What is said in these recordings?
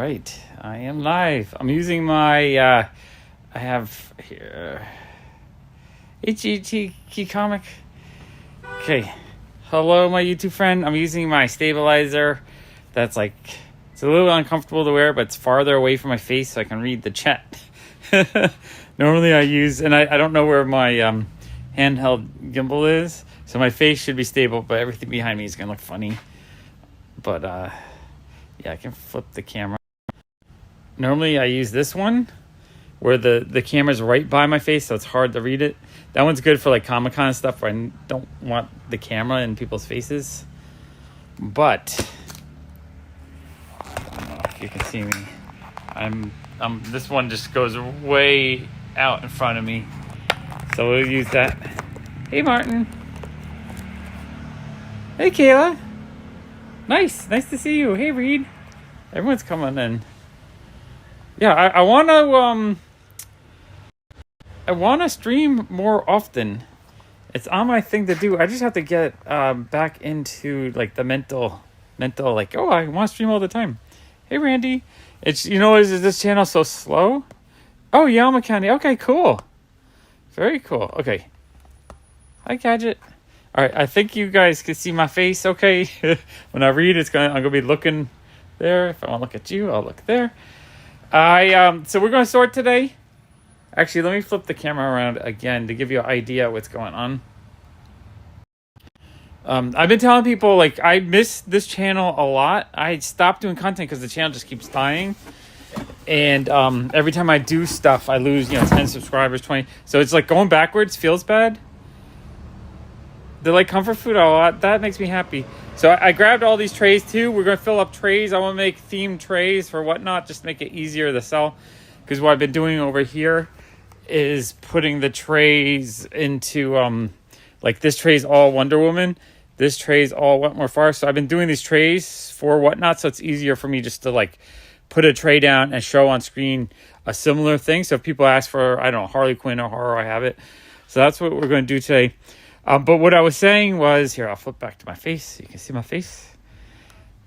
right, I am live. I'm using my, I have here, HET Key Comic. Okay, hello my YouTube friend. I'm using my stabilizer. That's like, it's a little uncomfortable to wear, but it's farther away from my face so I can read the chat. Normally I use, and I don't know where my handheld gimbal is, so my face should be stable, but everything behind me is going to look funny. But, yeah, I can flip the camera. Normally I use this one where the camera's right by my face, so it's hard to read it. That one's good for like Comic-Con stuff where I don't want the camera in people's faces. But I don't know if you can see me. I'm this one just goes way out in front of me. So we'll use that. Hey Martin. Hey Kayla. Nice to see you. Hey Reed. Everyone's coming in. Yeah, I wanna stream more often. It's on my thing to do. I just have to get back into like the mental like, oh, I want to stream all the time. Hey Randy. It's, you know, is this channel so slow? Oh, Yama County. Okay, cool. Very cool. Okay. Hi Gadget. All right, I think you guys can see my face okay. When I read, I'm gonna be looking there. If I want to look at you, I'll look there. So we're gonna sort today. Actually, let me flip the camera around again to give you an idea of what's going on. I've been telling people, like, I miss this channel a lot. I stopped doing content because the channel just keeps dying. And every time I do stuff, I lose, 10 subscribers, 20. So it's like going backwards feels bad. They like comfort food a lot. That makes me happy. So I grabbed all these trays too. We're going to fill up trays. I want to make themed trays for whatnot, just to make it easier to sell. Because what I've been doing over here is putting the trays into, like this tray's all Wonder Woman. This tray's all Wet More Far. So I've been doing these trays for whatnot. So it's easier for me just to like put a tray down and show on screen a similar thing. So if people ask for, I don't know, Harley Quinn or horror, I have it. So that's what we're going to do today. But what I was saying was, here, I'll flip back to my face so you can see my face.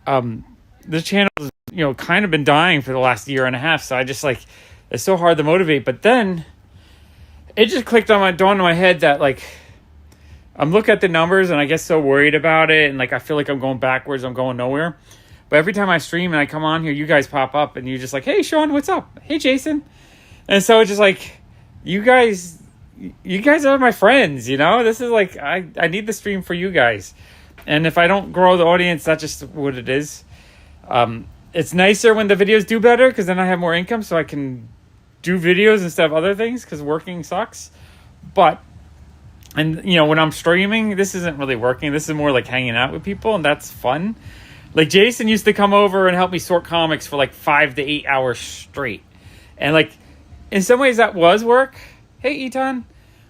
This channel has, kind of been dying for the last year and a half. So I just like, it's so hard to motivate. But then it just clicked dawned on my head that like, I'm looking at the numbers and I get so worried about it. And like, I feel like I'm going backwards. I'm going nowhere. But every time I stream and I come on here, you guys pop up and you're just like, hey, Sean, what's up? Hey, Jason. And so it's just like, you guys are my friends, This is like, I need the stream for you guys. And if I don't grow the audience, that's just what it is. It's nicer when the videos do better because then I have more income so I can do videos instead of other things because working sucks. But, and when I'm streaming, this isn't really working. This is more like hanging out with people and that's fun. Like Jason used to come over and help me sort comics for like 5 to 8 hours straight. And like, in some ways that was work. Hey, Eton.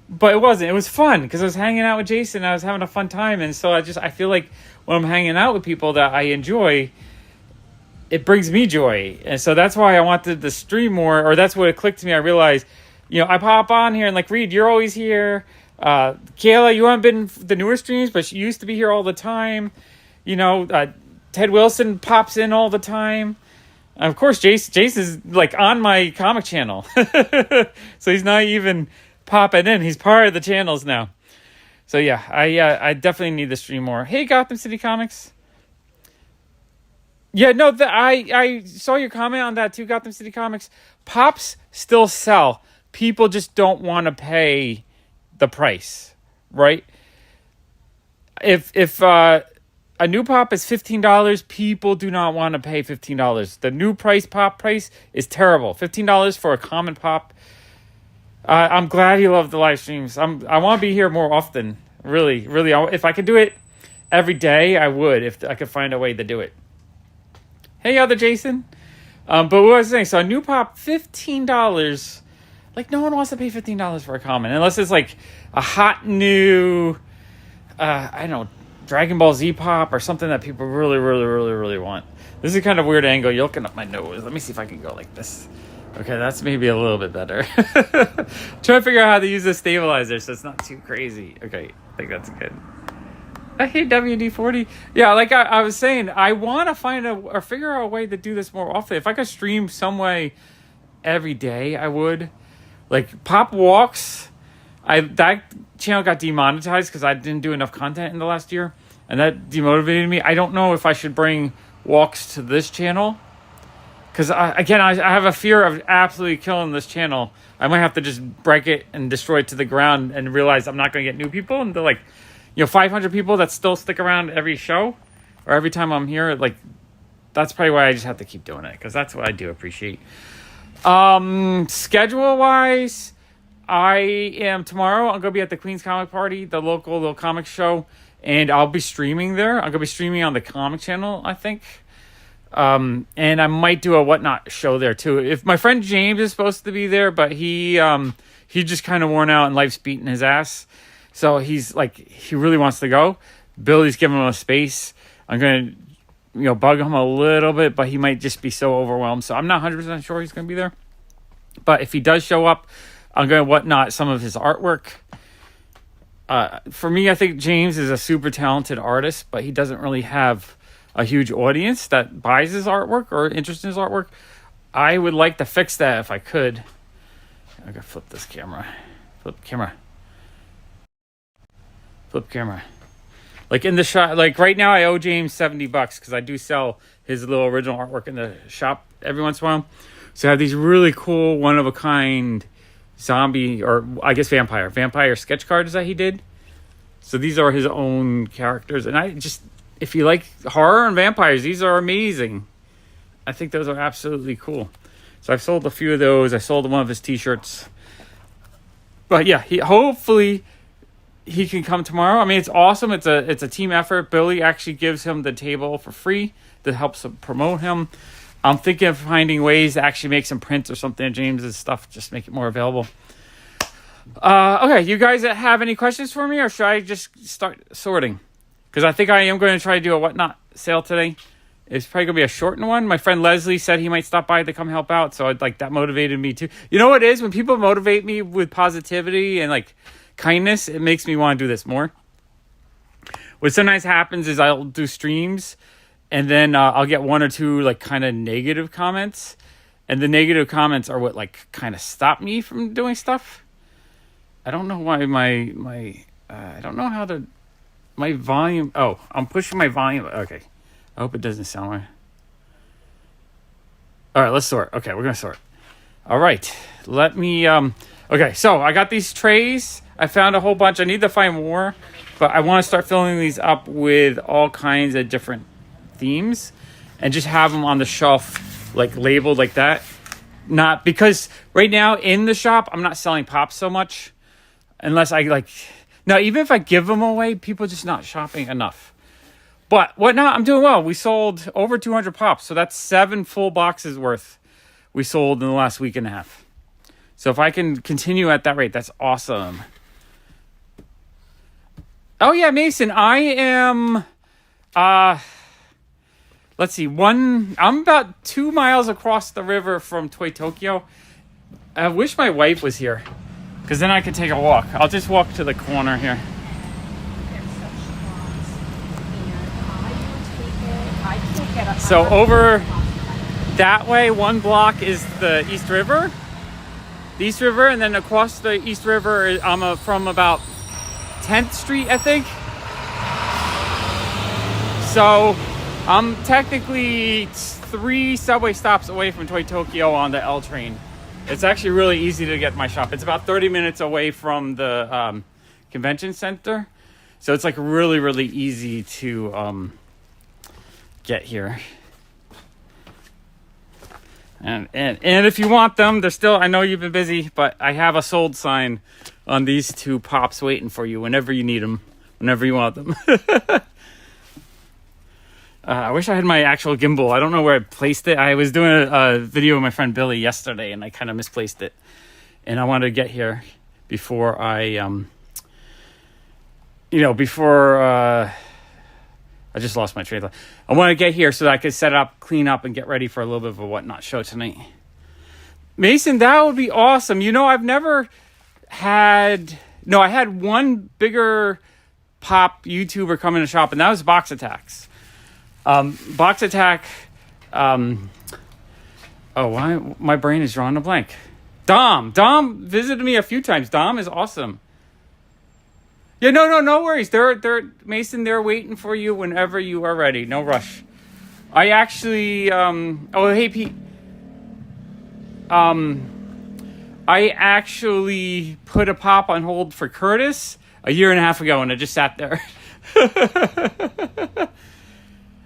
But it wasn't. It was fun because I was hanging out with Jason. I was having a fun time. And so I feel like when I'm hanging out with people that I enjoy, it brings me joy. And so that's why I wanted to stream more, or that's what it clicked to me. I realized, I pop on here and like, Reed, you're always here. Kayla, you haven't been the newer streams, but she used to be here all the time. Ted Wilson pops in all the time. Of course, Jason's like on my comic channel. So he's not even popping in. He's part of the channels now. So yeah, I definitely need to stream more. Hey, Gotham City Comics. Yeah, no, I saw your comment on that too, Gotham City Comics. Pops still sell. People just don't want to pay the price, right? If a new pop is $15, people do not want to pay $15. The new pop price is terrible. $15 for a common pop. I'm glad you love the live streams. I want to be here more often. Really. If I could do it every day, I would. If I could find a way to do it. Hey, other Jason. But what I was saying, so a new pop, $15. Like, no one wants to pay $15 for a common. Unless it's like a hot new, I don't know, Dragon Ball Z pop or something that people really want. This is a kind of weird angle. You're looking up my nose. Let me see if I can go like this. Okay, that's maybe a little bit better. Trying to figure out how to use the stabilizer so it's not too crazy. Okay, I think that's good. I hate WD-40. Yeah, like I was saying, I want to find or figure out a way to do this more often. If I could stream some way every day, I would. Like Pop Walks, that channel got demonetized because I didn't do enough content in the last year, and that demotivated me. I don't know if I should bring walks to this channel because I have a fear of absolutely killing this channel. I might have to just break it and destroy it to the ground and realize I'm not going to get new people, and they're like, 500 people that still stick around every show or every time I'm here. Like, that's probably why I just have to keep doing it because that's what I do appreciate. Schedule wise, I am tomorrow. I'm gonna be at the Queen's Comic Party, the local little comic show, and I'll be streaming there. I'm gonna be streaming on the comic channel, I think. And I might do a Whatnot show there too. If my friend James is supposed to be there, but he just kind of worn out and life's beating his ass. So he's like, he really wants to go. Billy's giving him a space. I'm going to, bug him a little bit, but he might just be so overwhelmed. So I'm not 100% sure he's going to be there. But if he does show up, I'm going to Whatnot some of his artwork. For me, I think James is a super talented artist, but he doesn't really have a huge audience that buys his artwork or interested in his artwork. I would like to fix that if I could. I gotta flip this camera. Flip camera. Like in the shop, like right now I owe James $70 because I do sell his little original artwork in the shop every once in a while. So I have these really cool one-of-a-kind zombie, or I guess vampire sketch cards that he did. So these are his own characters. And if you like horror and vampires, these are amazing. I think those are absolutely cool. So I've sold a few of those. I sold one of his t-shirts. But yeah, hopefully he can come tomorrow. I mean, it's awesome. It's a team effort. Billy actually gives him the table for free that helps promote him. I'm thinking of finding ways to actually make some prints or something of James's stuff, just make it more available. Okay, you guys have any questions for me, or should I just start sorting? Because I think I am going to try to do a Whatnot sale today. It's probably going to be a shortened one. My friend Leslie said he might stop by to come help out, so that motivated me too. You know what it is? When people motivate me with positivity and kindness, it makes me want to do this more. What sometimes happens is I'll do streams and then I'll get one or two kind of negative comments, and the negative comments are what kind of stop me from doing stuff. I don't know why I don't know how to my volume. Oh, I'm pushing my volume. Okay, I hope it doesn't sound right. All right, let's sort. Okay, we're gonna sort. All right, let me. Okay, so I got these trays. I found a whole bunch. I need to find more, but I want to start filling these up with all kinds of different themes and just have them on the shelf, labeled like that. Not because right now in the shop, I'm not selling pops so much unless I now, even if I give them away, people are just not shopping enough. But Whatnot, I'm doing well. We sold over 200 pops, so that's 7 full boxes worth we sold in the last week and a half. So if I can continue at that rate, that's awesome. Oh yeah, Mason, I am let's see, I'm about 2 miles across the river from Toy Tokyo. I wish my wife was here, because then I could take a walk. I'll just walk to the corner here. So over that way, 1 block is the East River. The East River, and then across the East River, I'm from about 10th Street, I think. So I'm technically 3 subway stops away from Toy Tokyo on the L train. It's actually really easy to get my shop. It's about 30 minutes away from the convention center. So it's really, really easy to get here. And if you want them, they're still, I know you've been busy, but I have a sold sign on these 2 pops waiting for you whenever you need them, whenever you want them. I wish I had my actual gimbal. I don't know where I placed it. I was doing a video with my friend Billy yesterday, and I kind of misplaced it. And I wanted to get here before I just lost my train. I want to get here so that I could set up, clean up, and get ready for a little bit of a Whatnot show tonight. Mason, that would be awesome. I've never had... No, I had one bigger pop YouTuber come in the shop, and that was Box Attacks. Box Attack. Why my brain is drawing a blank. Dom visited me a few times. Dom is awesome. Yeah, no worries. They're Mason. They're waiting for you whenever you are ready. No rush. I actually. Hey Pete. I actually put a pop on hold for Curtis a year and a half ago, and it just sat there.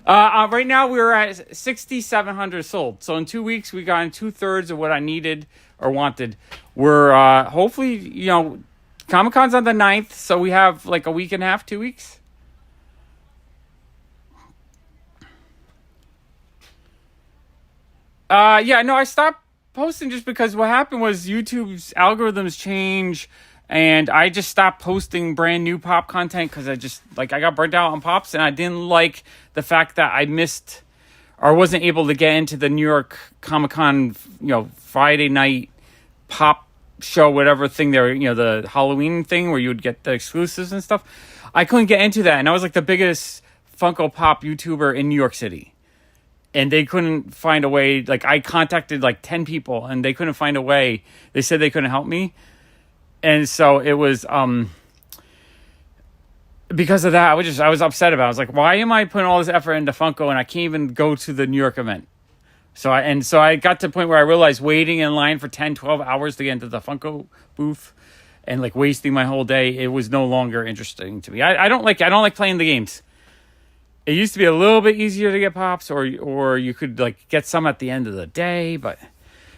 Right now we're at 6,700 sold. So in 2 weeks we got 2/3 of what I needed or wanted. We're hopefully, Comic-Con's on the 9th, so we have like a week and a half, 2 weeks. I stopped posting just because what happened was YouTube's algorithms change, and I just stopped posting brand new pop content because I got burnt out on pops, and I didn't like the fact that I missed or wasn't able to get into the New York Comic-Con, Friday night pop show, whatever thing there, the Halloween thing where you would get the exclusives and stuff. I couldn't get into that, and I was like the biggest Funko Pop YouTuber in New York City. And they couldn't find a way. Like, I contacted like 10 people and they couldn't find a way. They said they couldn't help me. And so it was, because of that, I was upset about it. I was like, why am I putting all this effort into Funko and I can't even go to the New York event? So I got to the point where I realized waiting in line for 10, 12 hours to get into the Funko booth and like wasting my whole day, it was no longer interesting to me. I don't like playing the games. It used to be a little bit easier to get pops, or you could like get some at the end of the day, but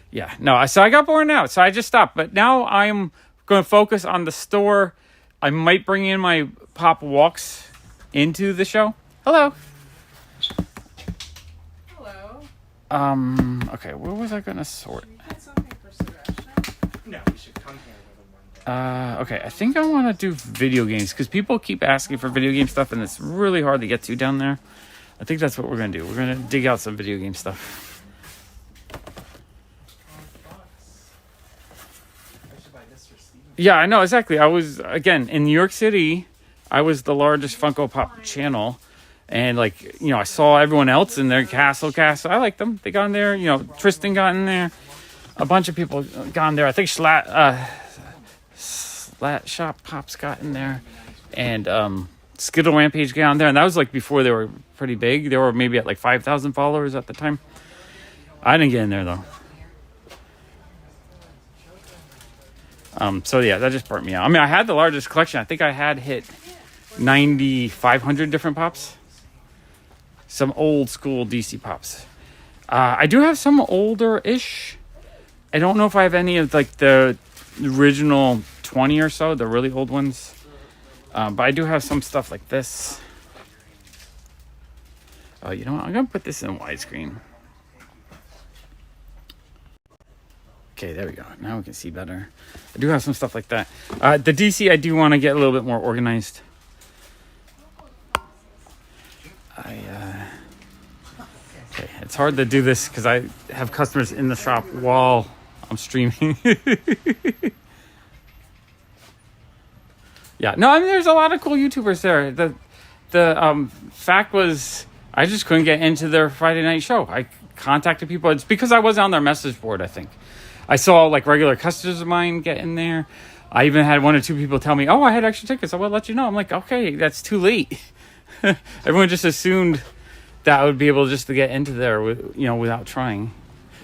yeah, no. So I got bored out, so I just stopped. But now I'm going to focus on the store. I might bring in my pop walks into the show. Hello. Hello. Okay, where was I going to sort? Should we get something for Sebastian? No, we should come here with him one day. Okay, I think I want to do video games because people keep asking for video game stuff and it's really hard to get to down there. I think that's what we're going to do. We're going to dig out some video game stuff. I should buy this for Steven. Yeah, I know, exactly. I was, again, in New York City, I was the largest Funko Pop channel. And, like, I saw everyone else in there, Castle. I liked them. They got in there. Tristan got in there. A bunch of people got in there. I think Slat Shop Pops got in there. And Skittle Rampage got in there. And that was, like, before they were pretty big. They were maybe at, like, 5,000 followers at the time. I didn't get in there, though. So, yeah, that just burnt me out. I mean, I had the largest collection. I think I had hit 9,500 different Pops. Some old school DC Pops. I do have some older-ish. I don't know if I have any of like the original 20 or so, the really old ones. But I do have some stuff like this. Oh, you know what? I'm going to put this in widescreen. Okay, there we go. Now we can see better. I do have some stuff like that. The DC, I do want to get a little bit more organized. Okay, it's hard to do this because I have customers in the shop while I'm streaming. Yeah, no, I mean, there's a lot of cool YouTubers there. The fact was, I just couldn't get into their Friday night show. I contacted people. It's because I was on their message board, I think. I saw, like, regular customers of mine get in there. I even had one or two people tell me, oh, I had extra tickets. I will let you know. I'm like, okay, that's too late. Everyone just assumed that I would be able just to get into there, without trying.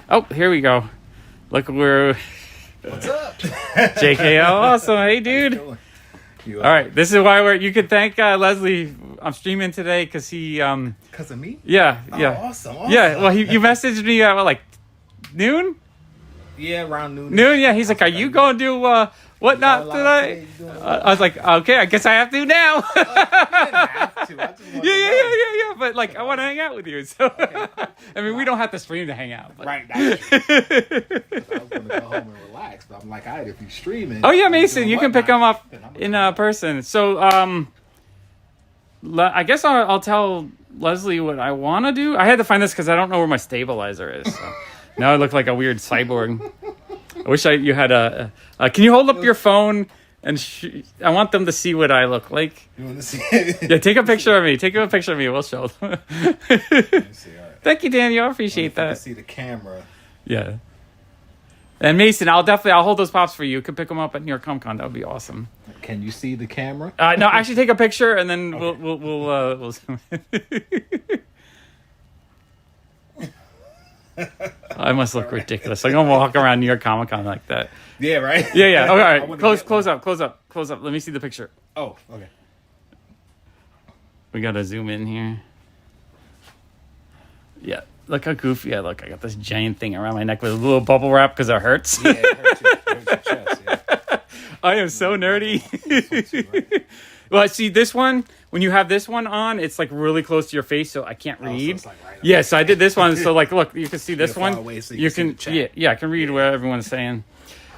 Oh, here we go. Look, what's up? JKL, awesome. Hey, dude. All right, this is why you could thank Leslie. I'm streaming today because he. Because of me? Yeah. Oh, awesome. Yeah, well, you messaged me at like noon. Yeah, around noon. Noon, yeah. He's like, "Are you going to do whatnot tonight?" I was like, "Okay, I guess I have to now." You didn't have to. I just wanted to know. Yeah. But like, I want to hang out with you. So, Okay. I mean, we don't have to stream to hang out. But. Right. That's true. I was going to go home and relax, but I'm like, all right, if you're streaming. Oh yeah, Mason, you can pick them up then I'm in gonna- person. So, I guess I'll tell Leslie what I want to do. I had to find this because I don't know where my stabilizer is. So. Now I look like a weird cyborg. I wish you had a. Can you hold up your phone and I want them to see what I look like. You want to see? Yeah, take a picture of me. Take a picture of me. We'll show them. Let me see. All right. Thank you, Daniel. I appreciate I can that. see the camera. Yeah. And Mason, I'll hold those pops for you. You can pick them up at New York Comic Con. That would be awesome. Can you see the camera? No, actually, take a picture and then Okay. we'll zoom in. I must look ridiculous. I'm gonna walk around New York Comic Con like that. Yeah, right. Yeah. All I right. wanna Close get one. up. Let me see the picture. Oh, okay. We gotta zoom in here. Yeah. Look how goofy I look. I got this giant thing around my neck with a little bubble wrap because it hurts. Yeah, it hurts your chest. Yeah. I am so nerdy. This one too, right? Well, see, this one, when you have this one on, it's like really close to your face, so I can't Oh, so read. it's like right up Yeah, so I did this one. So, like, look, you can see this far one. away so you You can can, see the chat. yeah, I can read what everyone's saying.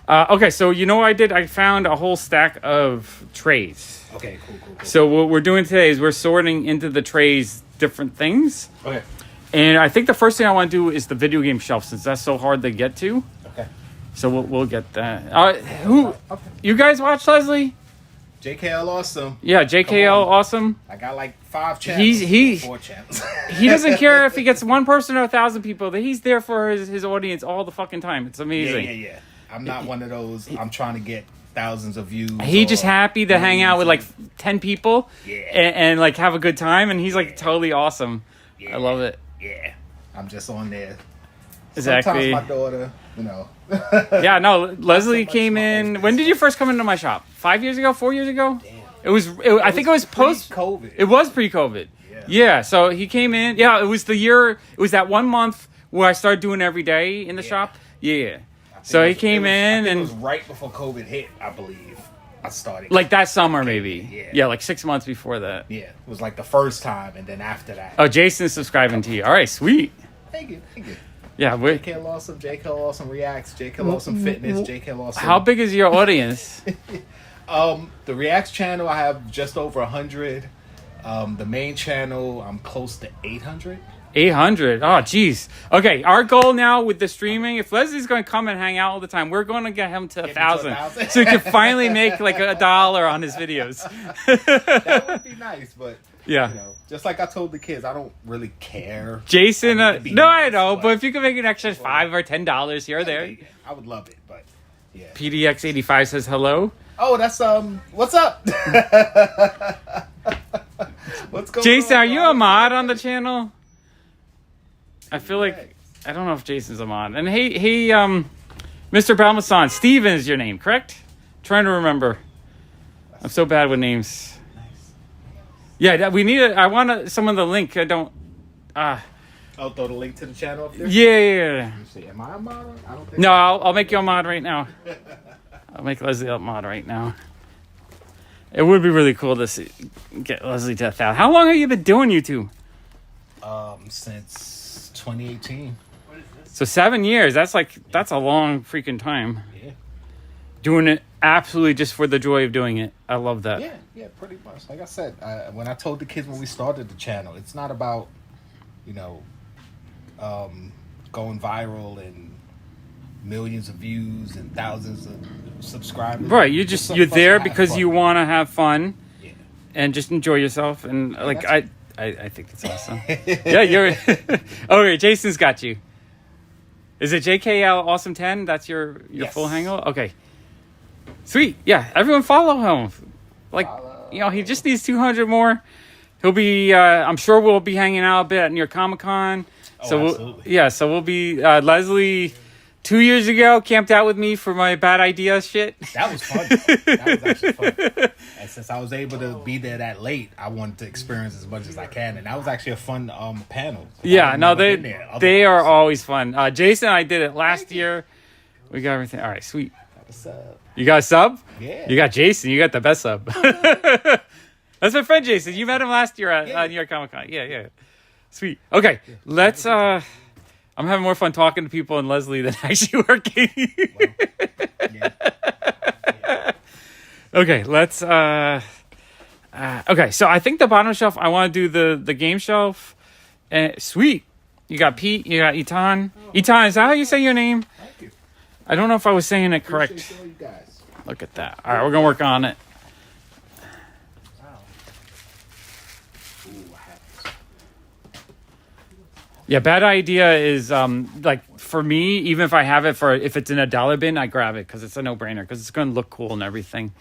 Okay, so you know what I did? I found a whole stack of trays. Okay, cool. So what we're doing today is we're sorting into the trays different things. Okay. And I think the first thing I want to do is the video game shelf, since that's so hard to get to. Okay. So we'll get that. Who? Okay. You guys watch Leslie? JKL awesome. Yeah, JKL, Come on. awesome. I got like 5 channels. He's 4 channels. He doesn't care if he gets 1 person or 1,000 people. That he's there for his audience all the fucking time. It's amazing. Yeah. I'm not one of those. I'm trying to get thousands of views. He or just happy to hang out with like 10 people Yeah. and like have a good time, and he's like totally awesome. Yeah. I love it. Yeah. I'm just on there. Exactly. Sometimes my daughter, you know. Yeah, no, Leslie much came my in. own When did you first come into my shop? 5 years ago? 4 years ago? Damn. I think it was post. COVID. It was pre-COVID. Yeah. Yeah, so he came in. Yeah, it was the year. It was that 1 month where I started doing every day in the Yeah. shop. Yeah. So he came in it and was right before COVID hit, I believe. I started. like that summer maybe. Yeah. Yeah, like 6 months before that. Yeah, it was like the first time, and then after that. Oh, Jason's subscribing to you. All right, sweet. Thank you. Yeah, JKL Awesome, JKL Awesome Reacts, JKL Awesome Fitness, JKL Awesome. how big is your audience? The Reacts channel, I have just over 100. The main channel, I'm close to 800. 800. Oh, jeez. Okay, our goal now with the streaming, if Leslie's going to come and hang out all the time, we're going to get him to Get me to 1,000. 1,000. So he can finally make like $1 on his videos. That would be nice, but Yeah. you know, just like I told the kids, I don't really care. Jason, I mean, it'd be no, I nice, know, but if you can make an extra $5 or $10 here or there. Yeah, I would love it, but yeah. PDX85 says hello. Oh, that's what's up? What's going on? Jason, are you bro? a mod on the channel? I feel like I don't know if Jason's a mod. And hey, Mr. Balmason, Steven is your name, correct? Trying to remember. I'm so bad with names. Yeah, we need I want some of the link. I don't. I'll throw the link to the channel up there. Yeah. Let me see. Am I a model? I don't think. No, I'll make you a mod right now. I'll make Leslie a mod right now. It would be really cool to get Leslie to 1,000. How long have you been doing YouTube? Since 2018. So 7 years. That's a long freaking time. Yeah. Doing it absolutely just for the joy of doing it. I love that. Yeah, pretty much. Like I said, when I told the kids when we started the channel, it's not about, going viral and millions of views and thousands of subscribers. Right, It's just you're for us there to have because fun. you want to have fun Yeah. and just enjoy yourself. And like that's- I think it's awesome. Yeah, you're. Okay, Jason's got you. Is it JKL Awesome 10? That's your Yes. full handle? Okay. Sweet. Yeah, everyone follow him. Like, he just needs 200 more. He'll be, I'm sure we'll be hanging out a bit at New York Comic Con. So absolutely. so we'll be, Leslie 2 years ago camped out with me for my bad idea shit. That was fun. That was actually fun. And since I was able to be there that late, I wanted to experience as much as I can. And that was actually a fun panel. Yeah, I've no, never been there they are otherwise. always fun. Jason and I did it last year. We got everything. All right, sweet. What's up? You got a sub? Yeah. You got Jason. You got the best sub. That's my friend Jason. You met him last year at New York Comic Con. Yeah. Sweet. Okay, let's. I'm having more fun talking to people and Leslie than actually working. Yeah. Okay, let's. Okay, so I think the bottom shelf. I want to do the game shelf. Sweet. You got Pete. You got Etan. Etan, is that how you say your name? Thank you. I don't know if I was saying it correct. Appreciate all you guys. Look at that. All right, we're gonna work on it. Yeah, bad idea is like for me, even if I have it if it's in a dollar bin, I grab it because it's a no-brainer because it's gonna look cool and everything.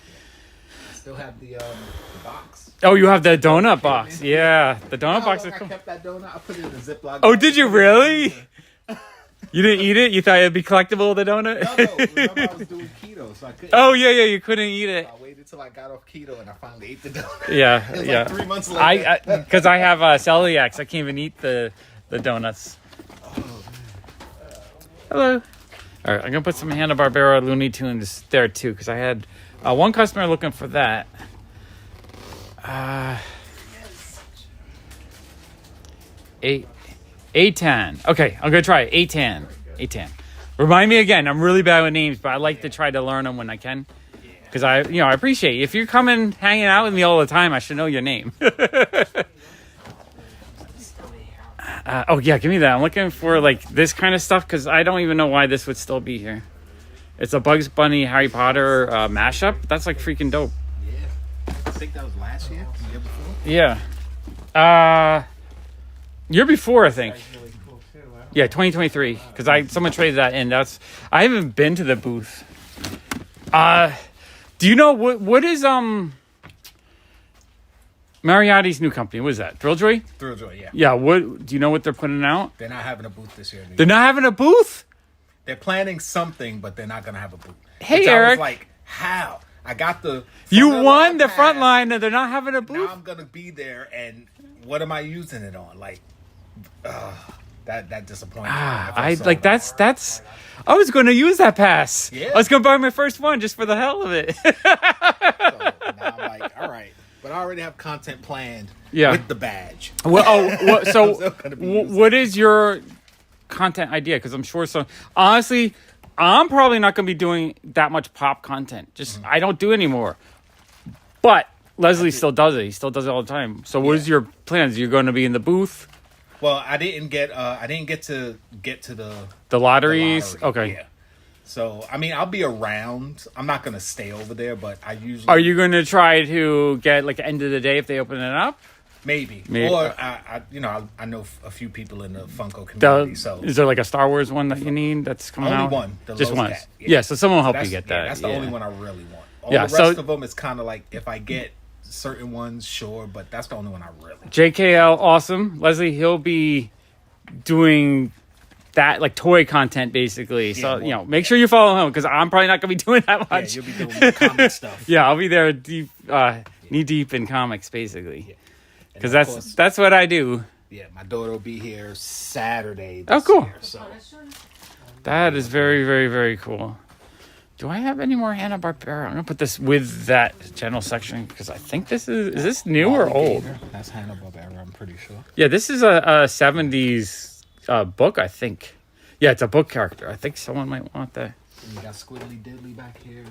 Still have the box. Oh, you have the donut box. Yeah, the donut box is cool. I kept that donut. I put it in a Ziploc. Oh, did you really? You didn't eat it? You thought it'd be collectible, the donut? No, remember I was doing keto, so I couldn't. Oh, yeah, you couldn't eat it. I waited till I got off keto and I finally ate the donut. Yeah, It was yeah. like 3 months later. Because I have celiac, so I can't even eat the donuts. Hello. All right, I'm going to put some Hanna-Barbera Looney Tunes there, too, because I had one customer looking for that. A10. Okay, I'm going to try it. A10. Remind me again. I'm really bad with names, but I like to try to learn them when I can. Because I appreciate it. If you're coming, hanging out with me all the time, I should know your name. Oh, yeah, give me that. I'm looking for, like, this kind of stuff because I don't even know why this would still be here. It's a Bugs Bunny Harry Potter mashup. That's, like, freaking dope. Yeah. I think that was last year. The year before. Yeah. Year before, I think. Yeah, 2023. Because someone traded that in. I haven't been to the booth. Do you know what is Mariotti's new company? What is that? Thrilljoy? Thrilljoy, yeah. Yeah. Do you know what they're putting out? They're not having a booth this year. They're not having a booth? They're planning something, but they're not gonna have a booth. Hey, Which Eric. I was like, how? I got the. You won the front line, and they're not having a booth. Now I'm gonna be there, and what am I using it on? Like, that disappointed me. That's. I was going to use that pass. Yeah. I was going to buy my first one just for the hell of it. So now I'm like, all right, but I already have content planned. Yeah. With the badge. Well, so I'm still gonna be using what is your content idea? Because I'm sure so. Honestly, I'm probably not going to be doing that much pop content. Just I don't do anymore. But Leslie still does it. He still does it all the time. So what is your plans? You're going to be in the booth? Well, I didn't get to The lotteries? the lottery. Okay. Yeah. So I mean, I'll be around. I'm not gonna stay over there, but I usually Are you going to try to get like end of the day if they open it up? maybe. Maybe. Or I know a few people in the Funko community. So Is there like a Star Wars one that you need that's coming only out? one. The Just Lowe's one. Cat. Yeah, so someone will help That's- you get that. That's the only one I really want. All Yeah, the rest so- of them is kind of like if I get certain ones, sure, but that's the only one I really. JKL, awesome. Leslie, he'll be doing that like toy content basically. So, well, make sure you follow him because I'm probably not going to be doing that Yeah, much. you'll be doing comic stuff. Yeah, I'll be there deep, knee deep in comics basically. Yeah. Because And of course, that's what I do. yeah, my daughter will be here Saturday. Oh, This cool. Year, so That is very, very, very cool. Do I have any more Hanna-Barbera? I'm going to put this with that general section because I think this is this new or old? That's Hanna-Barbera, I'm pretty sure. Yeah, this is a 70s book, I think. Yeah, it's a book character. I think someone might want that. And you got Squiddly Diddly back here.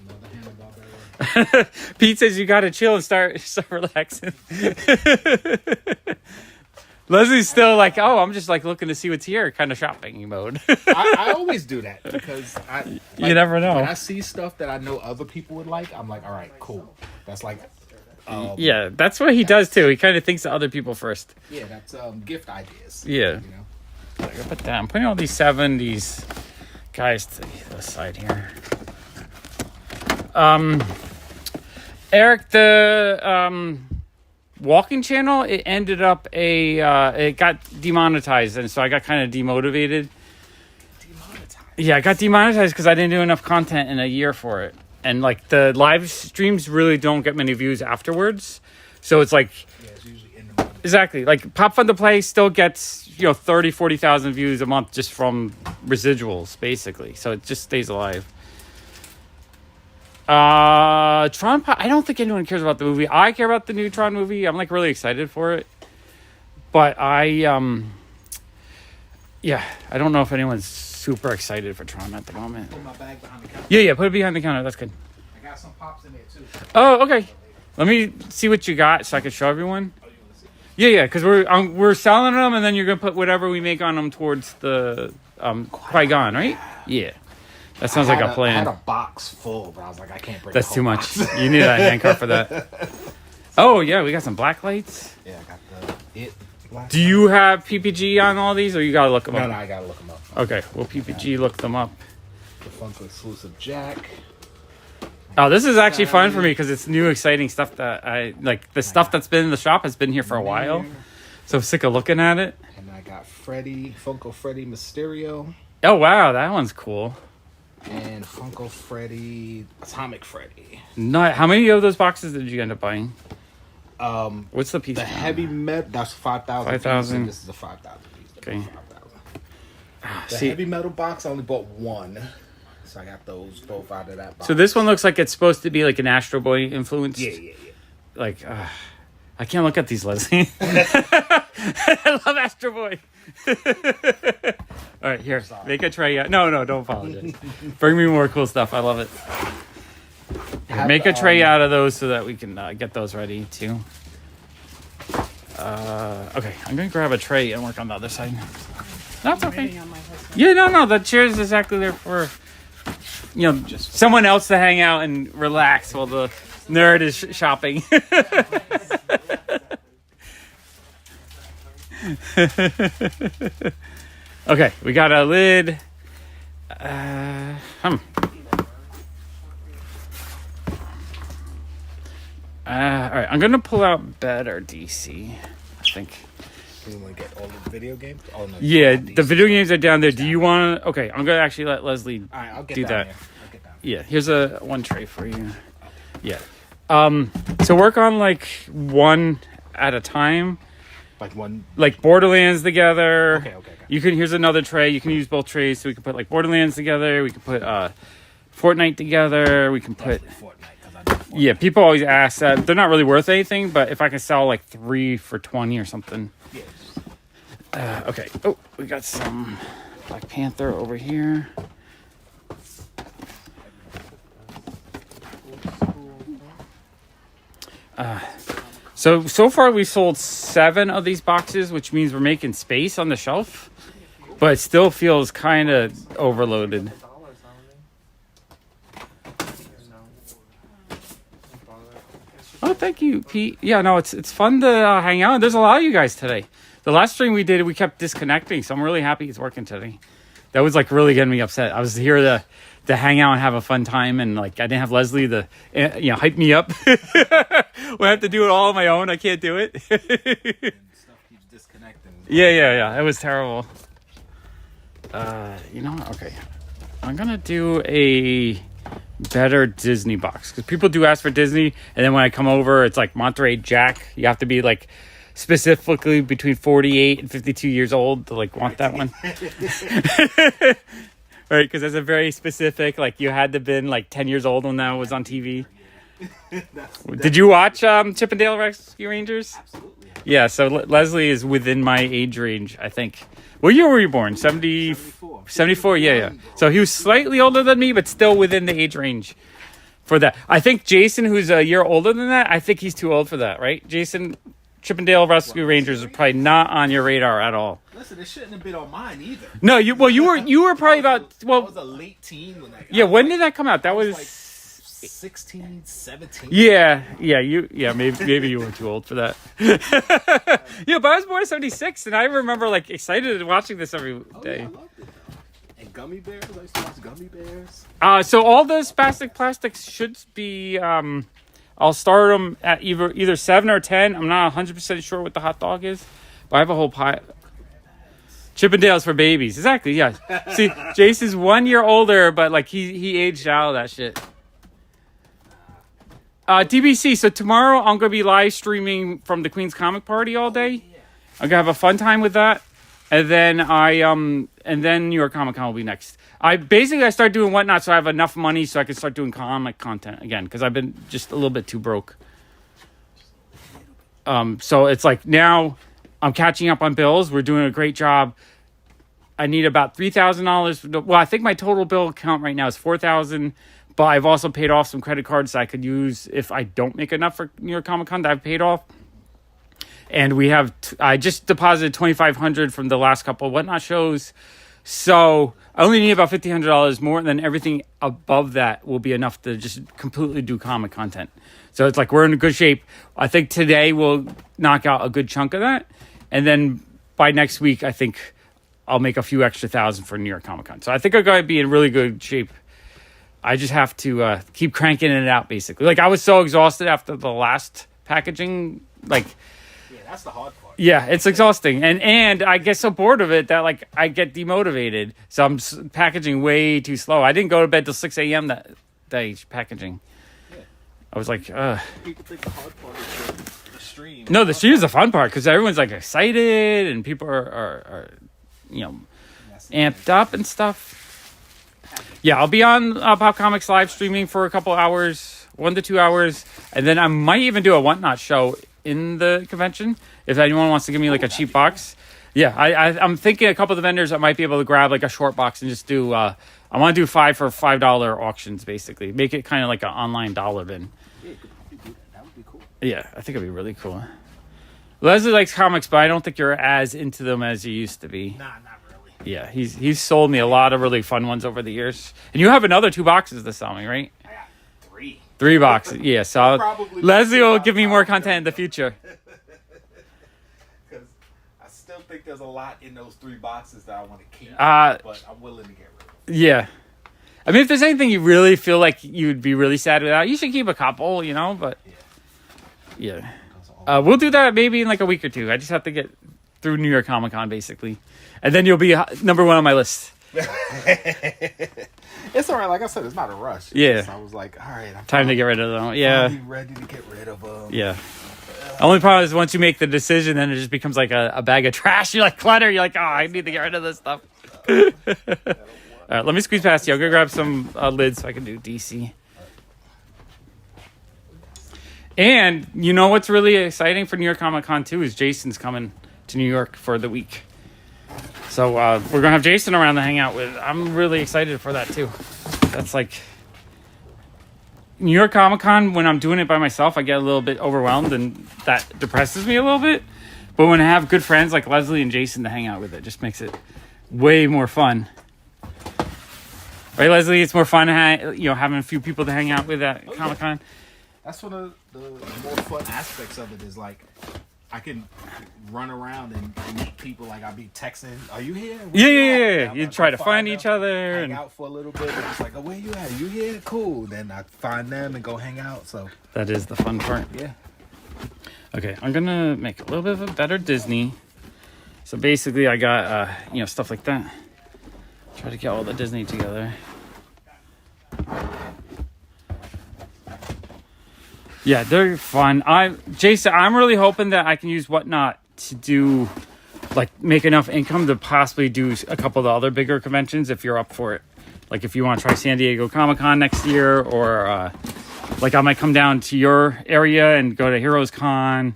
Another Hanna-Barbera. Pete says you got to chill and start relaxing. Leslie's still like, oh, I'm just like looking to see what's here, kind of shopping mode. I always do that because You never know. When I see stuff that I know other people would like, I'm like, all right, cool. That's like, Yeah, that's what he does too. He kind of thinks of other people first. yeah, that's gift ideas. Yeah. You know? I gotta put that. I'm putting all these 70s guys to the side here. Eric, the walking channel, it ended up it got demonetized, and so I got kind of demotivated. Demonetized. Yeah, I got demonetized because I didn't do enough content in a year for it, and like the live streams really don't get many views afterwards. So it's like Yeah, it's usually in the money. exactly like Pop Fun to Play still gets 30,000-40,000 views a month just from residuals basically, so it just stays alive. Tron Pop, I don't think anyone cares about the movie. I care about the new Tron movie. I'm like really excited for it, but I don't know if anyone's super excited for Tron at the moment. Put my bag behind the counter. Yeah, put it behind the counter. That's good. I got some pops in there too. Oh, okay. Let me see what you got so I can show everyone. Yeah, because we're selling them, and then you're gonna put whatever we make on them towards the Qui-Gon, right? Yeah. That sounds like a I plan. had a box full, but I was like, I can't bring. That's the too whole much. box. You need a handcart for that. Oh yeah, we got some black lights. Yeah, I got the black. Do you have PPG on all these, or you gotta look them No, up? no, I gotta look them up. Okay, we'll PPG look them up. The Funko exclusive Jack. Oh, this is actually fun for me because it's new, exciting stuff that I like. The stuff that's been in the shop has been here for a while, so I'm sick of looking at it. And I got Freddy, Funko Freddy Mysterio. Oh wow, that one's cool. And Funko Freddy, Atomic Freddy. Not how many of those boxes did you end up buying? What's the piece? The count? heavy metal, that's 5,000. 5,000. This is a 5,000 piece. Okay. 5,000. The See, heavy metal box, I only bought one. So I got those both out of that box. so this one looks like it's supposed to be like an Astro Boy influence. Yeah. Like, I can't look at these, Leslie. I love Astro Boy. All right, here, make a tray. No, don't apologize. Bring me more cool stuff. I love it. Here, make a tray out of those so that we can get those ready too. Okay, I'm gonna grab a tray and work on the other side. That's okay. Waiting on my husband. Yeah, no, the chair's exactly there for, just someone else to hang out and relax while the nerd is shopping. Okay, we got a lid. All right, I'm gonna pull out better DC. I think. You want to get all the video games? Oh, no. Yeah, the video games are down there. Do you want to? Okay, I'm gonna actually let Leslie All right, I'll get do down that. here. I'll get down Yeah, here's one tray for you. Yeah. So work on like one at a time. Like one. Like Borderlands together. Okay. Here's another tray. You can use both trays, so we can put like Borderlands together. We can put Fortnite together. We can put. Fortnite, 'cause I know Fortnite. Yeah, people always ask that. They're not really worth anything, but if I can sell like 3 for 20 or something. Yeah. Okay. Oh, we got some Black Panther over here. So far we sold 7 of these boxes, which means we're making space on the shelf, but it still feels kind of overloaded. Oh, thank you, Pete. Yeah, no, it's fun to hang out. There's a lot of you guys today. The last stream we did, we kept disconnecting, so I'm really happy it's working today. That was like really getting me upset. I was here to hang out and have a fun time, and like I didn't have Leslie to hype me up. When I have to do it all on my own, I can't do it. And stuff keeps disconnecting. Yeah. It was terrible. Okay. I'm gonna do a better Disney box because people do ask for Disney, and then when I come over, it's like Monterey Jack. You have to be like specifically between 48 and 52 years old to like want that one. Right, because it's a very specific, like you had to been like 10 years old when that was on TV. Did you watch Chip and Dale Rescue Rangers? Absolutely. Yeah, so Leslie is within my age range, I think. What year were you born? 74? 74, yeah. So he was slightly older than me, but still within the age range for that. I think Jason, who's a year older than that, I think he's too old for that, right? Jason, Chip and Dale Rescue Rangers are probably not on your radar at all. Listen, it shouldn't have been on mine either. No, you were probably about, I was a late teen when that. Yeah, when did that come out? That was like 16, 17. Maybe you were too old for that. Yeah, but I was born in 76, and I remember like excited watching this every day. Yeah, I loved it though. And gummy bears, I used to watch gummy bears. So all the spastic plastics should be. I'll start them at either 7 or 10. I'm not 100% sure what the hot dog is, but I have a whole pile. Chip and Dale's for babies, exactly. Yeah. See, Jason's 1 year older, but like he aged out of that shit. DBC. So tomorrow I'm gonna be live streaming from the Queen's Comic Party all day. I'm gonna have a fun time with that, and then New York Comic Con will be next. I started doing Whatnot so I have enough money so I can start doing comic content again because I've been just a little bit too broke. So it's like now I'm catching up on bills. We're doing a great job. I need about $3,000. Well, I think my total bill count right now is $4,000. But I've also paid off some credit cards that I could use if I don't make enough for New York Comic Con that I've paid off. And I just deposited $2,500 from the last couple of Whatnot shows. So I only need about $1,500 more, and then everything above that will be enough to just completely do comic content. So it's like we're in good shape. I think today we'll knock out a good chunk of that, and then by next week, I think I'll make a few extra thousand for New York Comic Con. So I think I'm going to be in really good shape. I just have to keep cranking it out, basically. Like, I was so exhausted after the last packaging. Like, Yeah, that's the hard part. yeah, it's exhausting. And I get so bored of it that, like, I get demotivated. So I'm packaging way too slow. I didn't go to bed till 6 a.m. that day packaging. Yeah. I was like, People think the hard part is the stream. No, the stream is the fun part because everyone's, like, excited and people are you know, amped up and stuff. Yeah, I'll be on Pop Comics live streaming for a couple hours, 1 to 2 hours, and then I might even do a Whatnot show in the convention if anyone wants to give me like a cheap box. Yeah, I'm thinking a couple of the vendors I might be able to grab like a short box and just do. I want to do 5 for $5 auctions, basically. Make it kind of like an online dollar bin. Yeah, that would be cool. Yeah, I think it'd be really cool. Leslie likes comics, but I don't think you're as into them as you used to be. Nah, not really. Yeah, he's sold me a lot of really fun ones over the years. And you have another 2 boxes to sell me, right? I got 3. 3 boxes. Yeah, so Probably Leslie will about give me more 5. content in the future. Because I still think there's a lot in those 3 boxes that I want to keep, but I'm willing to get rid of them. Yeah. I mean, if there's anything you really feel like you'd be really sad without, you should keep a couple, you know, but yeah. We'll do that maybe in like a week or 2. I just have to get through New York Comic Con, basically. And then you'll be number 1 on my list. It's all right. Like I said, it's not a rush. Yeah. So I was like, all right. I'm Time to get rid of them. Yeah. ready to get rid of them. Yeah. Only problem is once you make the decision, then it just becomes like a bag of trash. You're like clutter. You're like, oh, I need to get rid of this stuff. All right, let me squeeze past you. I'll go grab some lids so I can do DC. And you know what's really exciting for New York Comic Con too is Jason's coming to New York for the week. So we're going to have Jason around to hang out with. I'm really excited for that too. That's like New York Comic Con, when I'm doing it by myself, I get a little bit overwhelmed and that depresses me a little bit. But when I have good friends like Leslie and Jason to hang out with, it just makes it way more fun. Right, Leslie? It's more fun having a few people to hang out with at Comic Con. That's one of the more fun aspects of it is like I can run around and meet people. Like I'll be texting, "Are you here?" Yeah. You try to find each other. Hang out for a little bit. And it's like, "Oh, where you at? You here? Cool." Then I find them and go hang out. So that is the fun part. Yeah. Okay, I'm gonna make a little bit of a better Disney. So basically, I got stuff like that. Try to get all the Disney together. Yeah, they're fun. Jason, I'm really hoping that I can use Whatnot to do, like, make enough income to possibly do a couple of the other bigger conventions if you're up for it. Like, if you want to try San Diego Comic-Con next year, or, like, I might come down to your area and go to Heroes Con.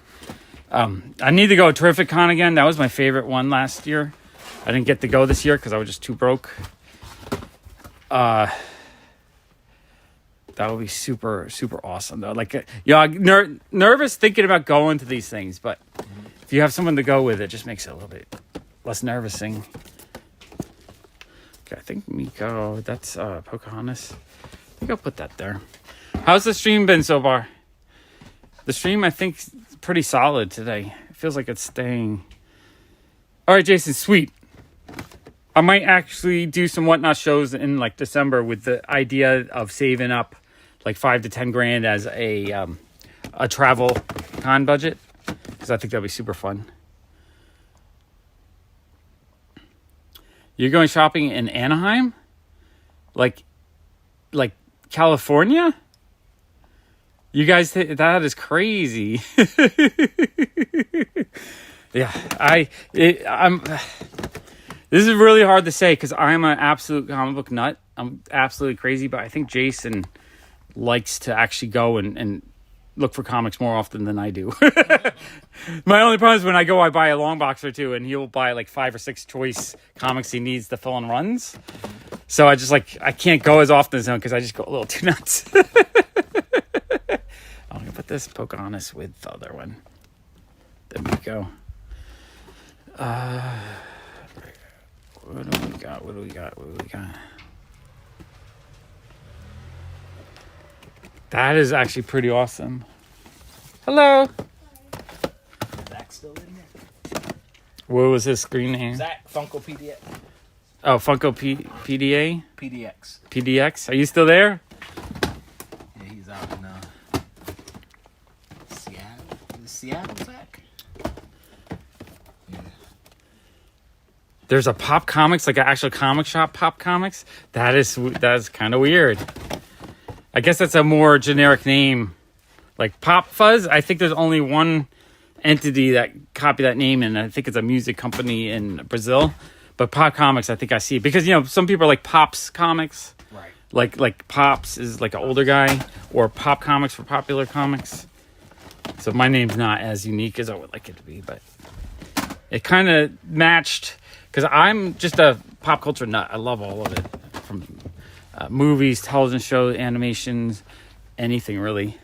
I need to go to Terrific Con again. That was my favorite one last year. I didn't get to go this year because I was just too broke. That would be super, super awesome, though. Like, nervous thinking about going to these things, but if you have someone to go with, it just makes it a little bit less nervousing. Okay, I think Miko, that's Pocahontas. I think I'll put that there. How's the stream been so far? The stream, I think, is pretty solid today. It feels like it's staying. All right, Jason, sweet. I might actually do some Whatnot shows in like December with the idea of saving up like 5 to 10 grand as a travel con budget, because I think that'd be super fun. You're going shopping in Anaheim, like California. You guys, that is crazy. Yeah, I'm. This is really hard to say because I'm an absolute comic book nut. I'm absolutely crazy, but I think Jason likes to actually go and look for comics more often than I do. My only problem is when I go, I buy a long box or 2, and he'll buy like 5 or 6 choice comics he needs to fill in runs. So I just I can't go as often as him because I just go a little too nuts. I'm going to put this Pocahontas with the other one. There we go. What do we got? What do we got? What do we got? That is actually pretty awesome. Hello. Zach's still in there. What was his screen name? Zach Funko PDX. Oh, Funko PDA? PDX. PDX? Are you still there? Yeah, he's out in Seattle. Is it Seattle, Zach? Yeah. There's a Pop Comics, like an actual comic shop, Pop Comics. That's kind of weird. I guess that's a more generic name. Like Pop Fuzz, I think there's only one entity that copied that name, and I think it's a music company in Brazil. But Pop Comics, I think I see. Because, some people are like Pops Comics. Right. Like Pops is like an older guy. Or Pop Comics for Popular Comics. So my name's not as unique as I would like it to be. But it kind of matched. Because I'm just a pop culture nut. I love all of it. From movies, television shows, animations, anything really.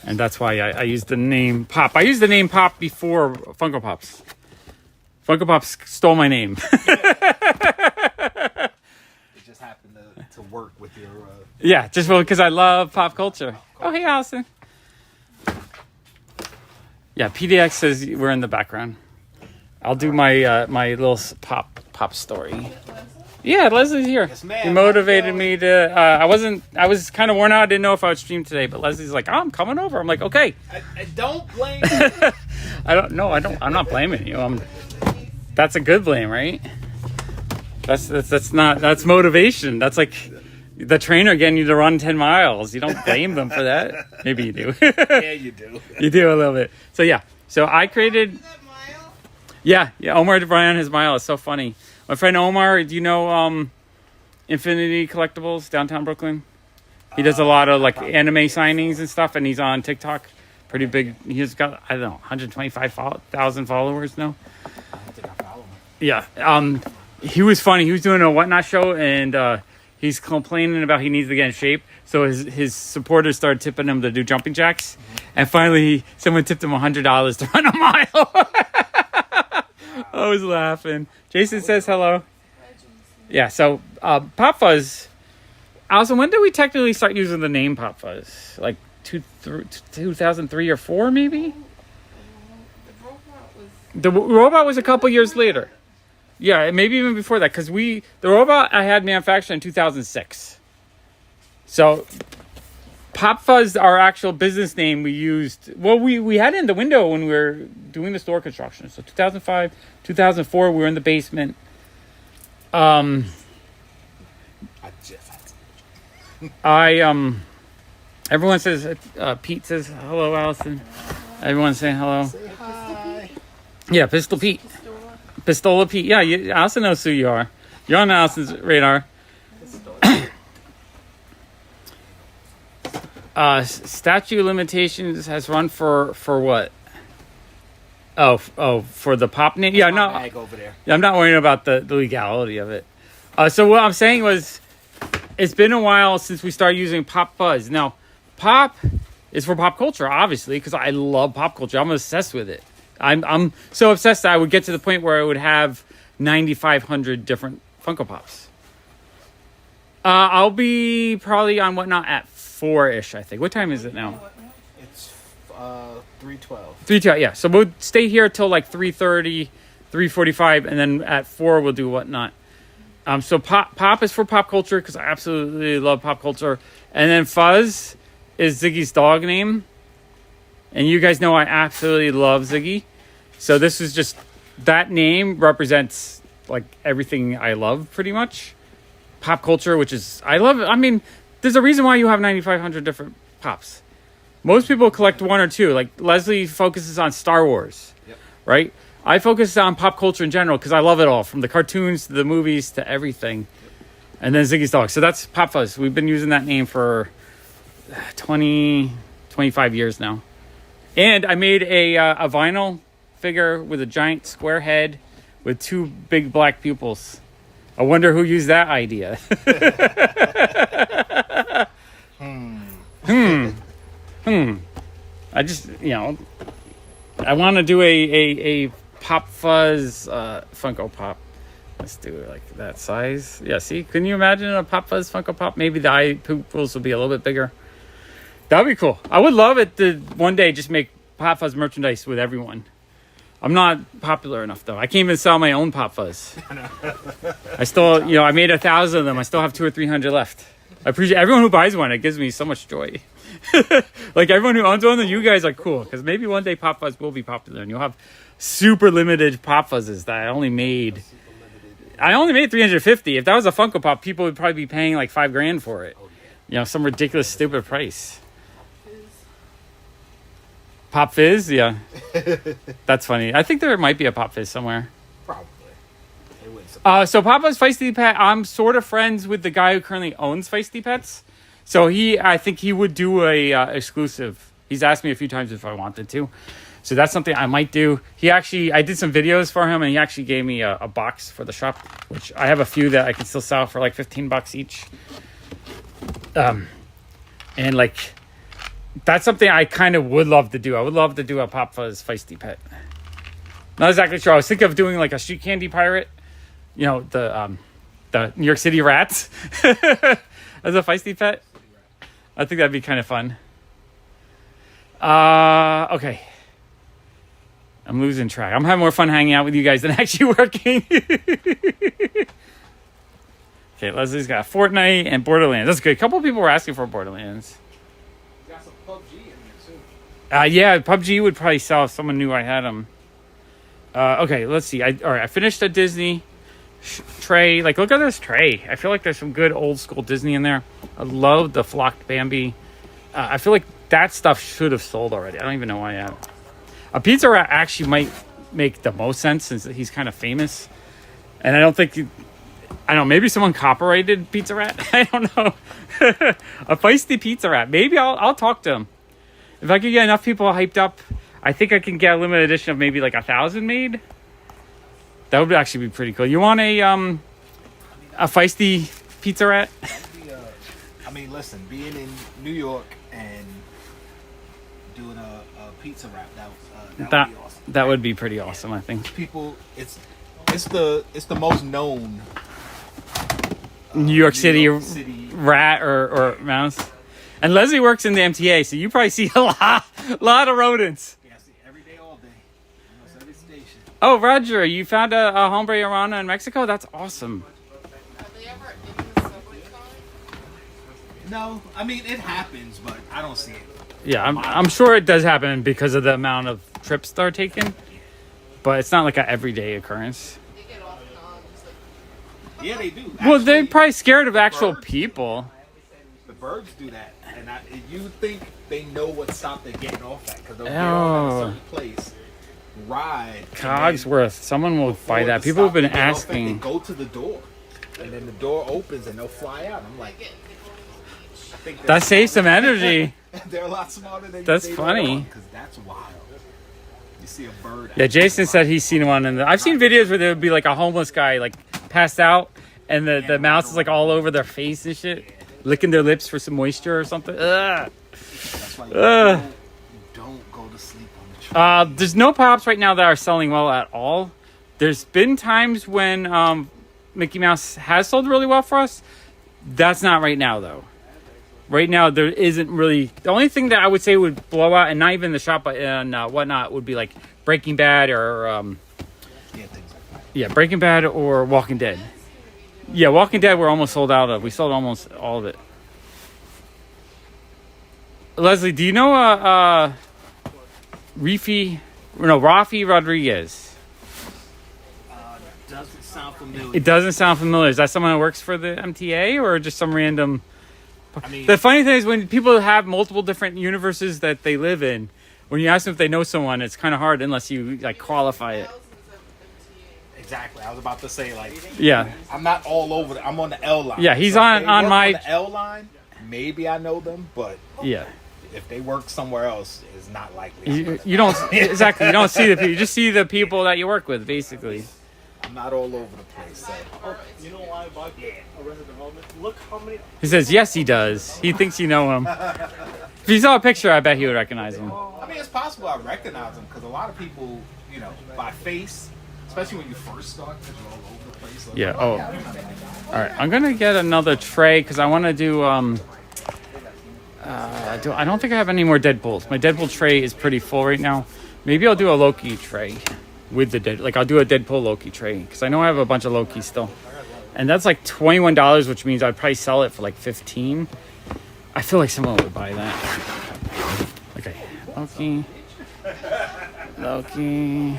And that's why I used the name Pop. I used the name Pop before Funko Pops. Funko Pops stole my name. It just happened to work with your... Yeah, just because I love pop culture. Oh, hey, Allison. Yeah, PDX says we're in the background. I'll do my my little pop story. Yeah, Leslie's here. Yes, ma'am. He motivated me to. I was kind of worn out. I didn't know if I would stream today, but Leslie's like, "Oh, I'm coming over." I'm like, "Okay." I don't blame you. I don't. No, I don't. I'm not blaming you. That's a good blame, right? That's motivation. That's like the trainer getting you to run 10 miles. You don't blame them for that. Maybe you do. Yeah, you do. You do a little bit. So yeah. So I created. Yeah. Omar DeBryan, his mile is so funny. My friend Omar, do you know Infinity Collectibles, downtown Brooklyn? He does a lot of like anime signings and stuff, and he's on TikTok. Pretty big. He's got, I don't know, 125,000 followers now. I don't think I follow him. Yeah. He was funny. He was doing a Whatnot show, and he's complaining about he needs to get in shape. So his supporters started tipping him to do jumping jacks. And finally, someone tipped him $100 to run a mile. I was laughing. Jason says hello. Yeah, so Pop Fuzz. Allison, when did we technically start using the name Pop Fuzz? Like 2003 or 4, maybe? The robot was a couple years later. Yeah, maybe even before that, because the robot I had manufactured in 2006. So Pop Fuzz, our actual business name, we used. Well, we had it in the window when we were doing the store construction. So 2005, 2004, we were in the basement. I just had to. Everyone says. Pete says hello, Allison. Everyone's saying hello. Say hi. Yeah, Pistol Pete. Pistola Pete. Yeah, Allison knows who you are. You're on Allison's radar. Statute limitations has run for what? Oh, for the pop name? Yeah, no. Bag over there. I'm not worrying about the legality of it. So what I'm saying was, it's been a while since we started using Pop Fuzz. Now, pop is for pop culture, obviously, because I love pop culture. I'm obsessed with it. I'm so obsessed that I would get to the point where I would have 9,500 different Funko Pops. I'll be probably on Whatnot at 4-ish, I think. What time is it now? It's 3:12. 3:00, yeah. So we'll stay here till like 3:30, 3:45, and then at 4 we'll do Whatnot. So pop is for pop culture because I absolutely love pop culture. And then Fuzz is Ziggy's dog name. And you guys know I absolutely love Ziggy. So this is just, that name represents like everything I love pretty much. Pop culture, which is, I love it. I mean, there's a reason why you have 9,500 different Pops. Most people collect one or two. Like Leslie focuses on Star Wars, Yep. right? I focus on pop culture in general because I love it all, from the cartoons to the movies to everything. And then Ziggy's dog. So that's Pop Fuzz. We've been using that name for 20, 25 years now. And I made a vinyl figure with a giant square head with 2 big black pupils. I wonder who used that idea. I just, I want to do a Pop Fuzz Funko Pop. Let's do it like that size. Yeah, see? Can you imagine a Pop Fuzz Funko Pop? Maybe the eye pupils will be a little bit bigger. That would be cool. I would love it to one day just make Pop Fuzz merchandise with everyone. I'm not popular enough, though. I can't even sell my own Pop Fuzz. I still, I made 1,000 of them. I still have 200 or 300 left. I appreciate everyone who buys one. It gives me so much joy. Like everyone who owns one, you guys are cool. Because maybe one day Pop Fuzz will be popular. And you'll have super limited Pop Fuzzes that I only made. I only made 350. If that was a Funko Pop, people would probably be paying like $5,000 for it. Some ridiculous, stupid price. Pop Fizz, yeah. That's funny. I think there might be a Pop Fizz somewhere. Probably. So Pop Fuzz Feisty Pet, I'm sort of friends with the guy who currently owns Feisty Pets. So I think he would do a exclusive. He's asked me a few times if I wanted to. So that's something I might do. I did some videos for him, and he actually gave me a box for the shop, which I have a few that I can still sell for like $15 each. And like, that's something I kind of would love to do. I would love to do a Pop Fuzz Feisty Pet. Not exactly sure. I was thinking of doing like a street candy pirate. The New York City Rats as a Feisty Pet. I think that'd be kind of fun. Okay. I'm losing track. I'm having more fun hanging out with you guys than actually working. Okay, Leslie's got Fortnite and Borderlands. That's good. A couple of people were asking for Borderlands. Got some PUBG in there too. Yeah, PUBG would probably sell if someone knew I had them. Okay, let's see. All right, I finished a Disney tray. Like, look at this tray. I feel like there's some good old school Disney in there. I love the flocked Bambi. I feel like that stuff should have sold already. I don't even know why I have. A Pizza Rat actually might make the most sense since he's kind of famous. And I don't think... I don't know, maybe someone copyrighted Pizza Rat. I don't know. A Feisty Pizza Rat. Maybe I'll talk to him. If I could get enough people hyped up, I think I can get a limited edition of maybe like 1,000 made. That would actually be pretty cool. You want a Feisty Pizza Rat? Listen, being in New York and doing a Pizza Rat, that would be awesome. That would be pretty awesome, I think. People, it's the most known New York City rat or mouse. And Leslie works in the MTA, so you probably see a lot of rodents. Yeah, I see every day, all day. Almost every station. Oh, Roger, you found a hombre arana in Mexico? That's awesome. Are they ever in the subway car? No, it happens, but I don't see it. Yeah, I'm sure it does happen because of the amount of trips they're taking. But it's not like an everyday occurrence. They get off and on. Yeah, they do. Well, they're probably scared of actual people. The birds do that. And you think they know what stop they're getting off at. Because they'll get off at a certain place, ride. Cogsworth. Someone will buy that. People have been asking. They go to the door. And then the door opens and they'll fly out. I'm like... That saves some energy. They're a lot smarter than That's you. funny. Because that's wild. You see a bird. Yeah, Jason said he's seen one. I've seen videos where there would be like a homeless guy like passed out and the mouse is like all over their face and shit. Licking their lips for some moisture or something. Ugh. That's why you don't go to sleep on the train. There's no Pops right now that are selling well at all. There's been times when Mickey Mouse has sold really well for us. That's not right now, though. Right now, there isn't really... The only thing that I would say would blow out, and not even the shop, but and whatnot, would be like Breaking Bad or... Things like that. Yeah, Breaking Bad or Walking Dead. Yeah, Walking Dead we're almost sold out of. We sold almost all of it. Leslie, do you know Rafi Rodriguez? Doesn't sound familiar. It doesn't sound familiar. Is that someone who works for the MTA or just some random... The funny thing is when people have multiple different universes that they live in, when you ask them if they know someone, it's kind of hard unless you like qualify it. Exactly. I was about to say yeah. I'm not all over. I'm on the L line. Yeah, he's so on my the L line. Maybe I know them, but yeah. If they work somewhere else, it's not likely. You don't exactly. You don't see the people. You just see the people that you work with, basically. I'm not all over the place. So. You know why I bought Arrested Development? Look how many... He says, yes, he does. He thinks you know him. If you saw a picture, I bet he would recognize him. It's possible I recognize him because a lot of people, by face, especially when you first start, because you're all over the place. Like, Yeah. Oh. All right. I'm gonna get another tray because I want to do. I don't think I have any more Deadpools. My Deadpool tray is pretty full right now. Maybe I'll do a Loki tray with the Dead. Like I'll do a Deadpool Loki tray because I know I have a bunch of Loki still, and that's like $21, which means I'd probably sell it for like $15. I feel like someone would buy that. Okay, Loki.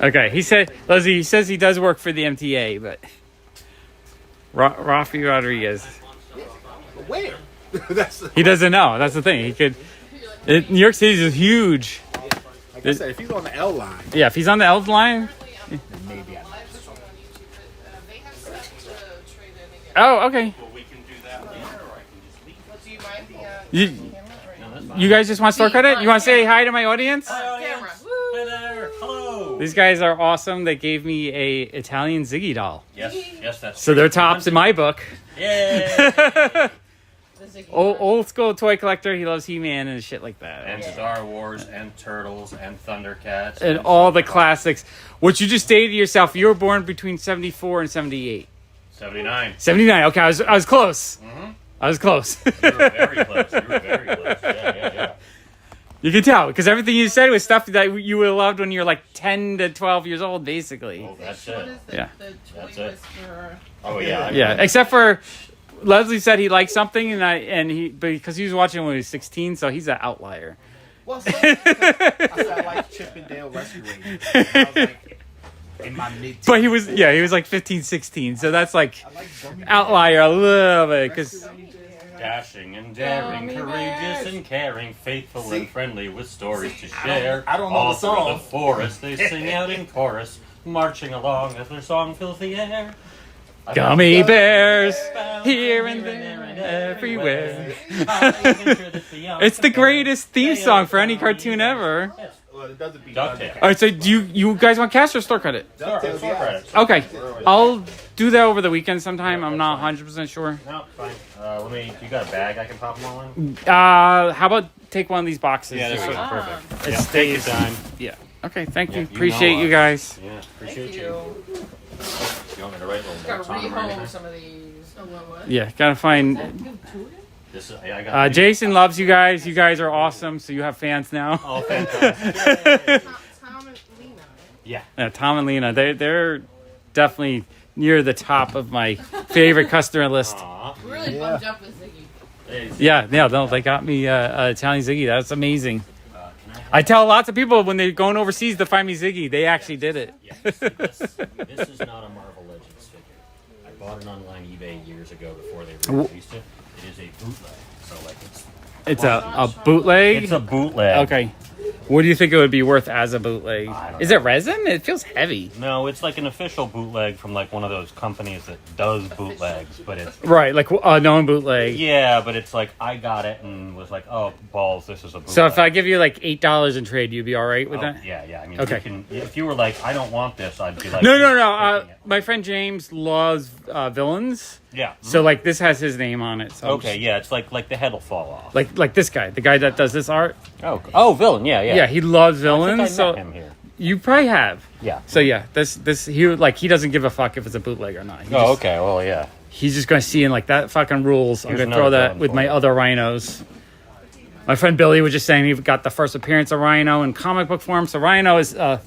Okay, he says he does work for the MTA, but Rafi Rodriguez. where? He doesn't know. That's the thing. He could. New York City is huge. Like I said, if he's on the L line, Yeah, if he's on the L line. maybe I know. They have stuff to trade in again. Oh, okay. Well, we can do that later, or I can just leave. Do you mind the You, camera? No, that's fine. you guys just want store credit? You want to say hi to my audience? Camera. Hi there. Hello. These guys are awesome. They gave me a Italian Ziggy doll, Yes, that's so they're tops in my book. Yay. Old school toy collector. He loves He-Man and shit like that. And Star Wars, and Turtles, and Thundercats. And all the classics. What you just stated to yourself, you were born between 74 and 78. 79. 79. Okay, I was close. I was close. You were very close. Yeah. You can tell because everything you said was stuff that you would have loved when you were like 10 to 12 years old, basically. Oh, that's What it. is the, Yeah. the toy That's it. whisperer? Oh, yeah. Yeah, except for Leslie said he liked something, and because he was watching when he was 16, so he's an outlier. Well, I said I like Chippendale Rescue Rangers. I was like in my mid. But he was like 15, 16, so that's like I like Gummy outlier a little bit because. Dashing and daring, Gummy courageous bears. and caring, faithful See? and friendly with stories to share. I don't know All the song. through the forest they sing out in chorus, marching along as their song fills the air. Gummy bears Found here and there there and everywhere. everywhere. It's the greatest theme song for any cartoon ever. Well, it doesn't be DuckTales. All right, so do you guys want cash or store credit? DuckTales, Store yeah. credits. Okay, I'll do that over the weekend sometime. I'm not 100% sure. No, fine. You got a bag I can pop them all in? How about take one of these boxes? Yeah, Just that's so- perfect. It Yeah, take your stays. time. Yeah. Okay, thank Yeah, you. you know Appreciate you us. guys. Yeah, appreciate Thank you. you. You want me to write a little Gotta notes on them or rehome anything? some of these. Oh, what? Yeah, gotta find. This is, I got Jason loves you guys. You guys are awesome. So you have fans now. Oh, fantastic. Tom and Lena. Yeah. Yeah, Tom and Lena, they're definitely near the top of my favorite customer list. Aw. We really bumped up with Ziggy. Hey, Yeah, no, they got me Italian Ziggy. That's amazing. can I have I tell lots of people when they're going overseas to find me Ziggy, they actually did it. Yeah, see, this is not a Marvel Legends figure. I bought it on eBay years ago before they released it. It is a bootleg, so like It's a bootleg. it's a bootleg. Okay. What do you think it would be worth as a bootleg? I don't Is know. it resin? It feels heavy. No, it's like an official bootleg from like one of those companies that does bootlegs, but it's Right, like a known bootleg. yeah, but it's like I got it and was like, oh balls, this is a bootleg. So if I give you like $8 in trade, you'd be all right with Oh, that? yeah. I mean, Okay. you can, if you were like, I don't want this, I'd be like, No. taking it. My friend James loves villains, Yeah. so like this has his name on it. So I'm Okay. just- Yeah. It's like the head will fall off. like this guy, the guy that does this art. Oh, villain. Yeah. Yeah, he loves I think I villains. met So him here. you probably have. Yeah. So yeah, this he doesn't give a fuck if it's a bootleg or not. He Oh, just- okay. Well, yeah. He's just gonna see and like that fucking rules. I'm Here's gonna throw another that villain with for my you. other rhinos. My friend Billy was just saying he got the first appearance of Rhino in comic book form. So Rhino is a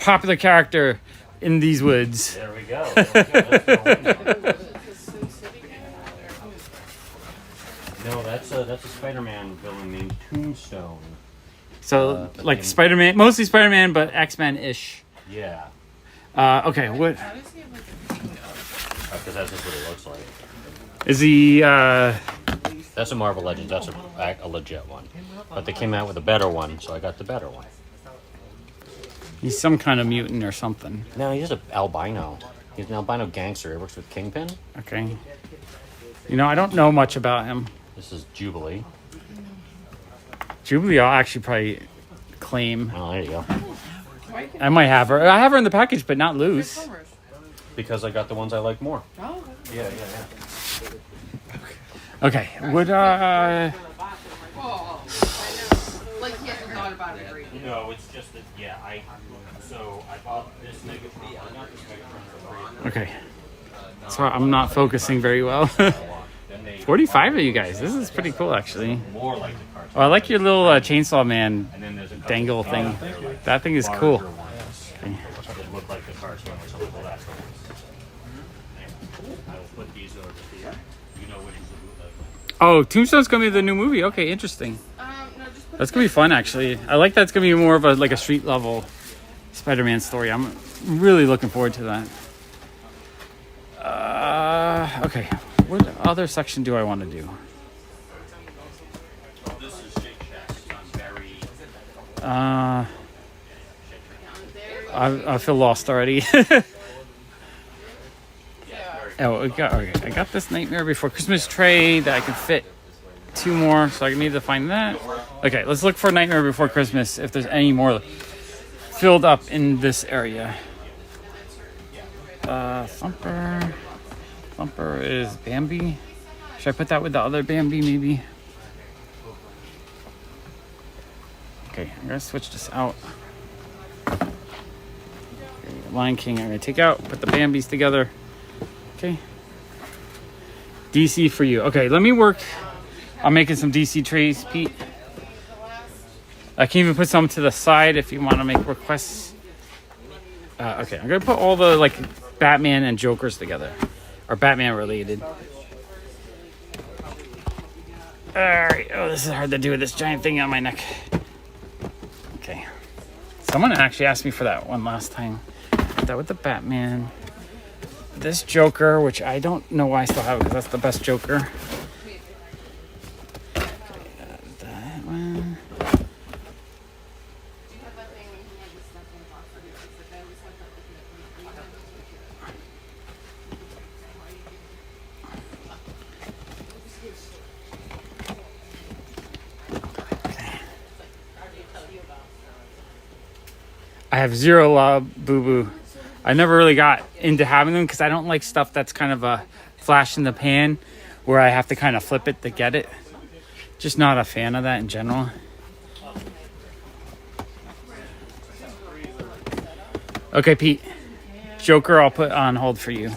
popular character in these woods. There we go. That's the window. No, that's a Spider-Man villain named Tombstone. So like in- Spider-Man, mostly Spider-Man, but X-Men ish. Yeah. Okay, what How does he have like a bingo? Because that's just what it looks like. is he? That's a Marvel Legends. That's a legit one. But they came out with a better one, so I got the better one. He's some kind of mutant or something. No, he's an albino. He's an albino gangster. He works with Kingpin. Okay. You know, I don't know much about him. This is Jubilee. Jubilee, I'll actually probably claim. Oh, there you go. I might have her. I have her in the package, but not loose. Because I got the ones I like more. Oh, Yeah. Okay. Would whoa. thought about it agreed. No, it's just that, yeah, I bought this Megatron, I got this Megatron for free. Okay. So I'm not focusing very well. 45 of you guys. This is pretty cool, actually. More like the cartoon. Oh, I like your little Chainsaw Man And then there's a couple dangle thing. they're like That thing is larger cool. ones that look like the cartoon or something. Well, that's what I will put these over here. You know which is the bootleg. Oh, Tombstone's gonna be the new movie. Okay, interesting. No, just put That's gonna be fun, actually. I like that it's gonna be more of a street level Spider-Man story. I'm really looking forward to that. Okay, what other section do I want to do? This is Shake Shack. It's on very. I feel lost already. I got this Nightmare Before Christmas tray that I can fit 2 more, so I need to find that. Okay, let's look for Nightmare Before Christmas if there's any more filled up in this area. Thumper is Bambi. Should I put that with the other Bambi, maybe? Okay, I'm gonna switch this out. Okay, Lion King, I'm gonna take out, put the Bambis together. Okay. DC for you. Okay, let me work. I'm making some DC trays, Pete. I can even put some to the side if you want to make requests. Okay, I'm gonna put all the Batman and Jokers together, or Batman related. All right. Oh, this is hard to do with this giant thing on my neck. Okay. Someone actually asked me for that one last time. Put that with the Batman. This Joker, which I don't know why I still have it because that's the best Joker. Okay, that one. I have 0 Boo Boo. I never really got into having them because I don't like stuff that's kind of a flash in the pan where I have to kind of flip it to get it. Just not a fan of that in general. Okay, Pete. Joker, I'll put on hold for you.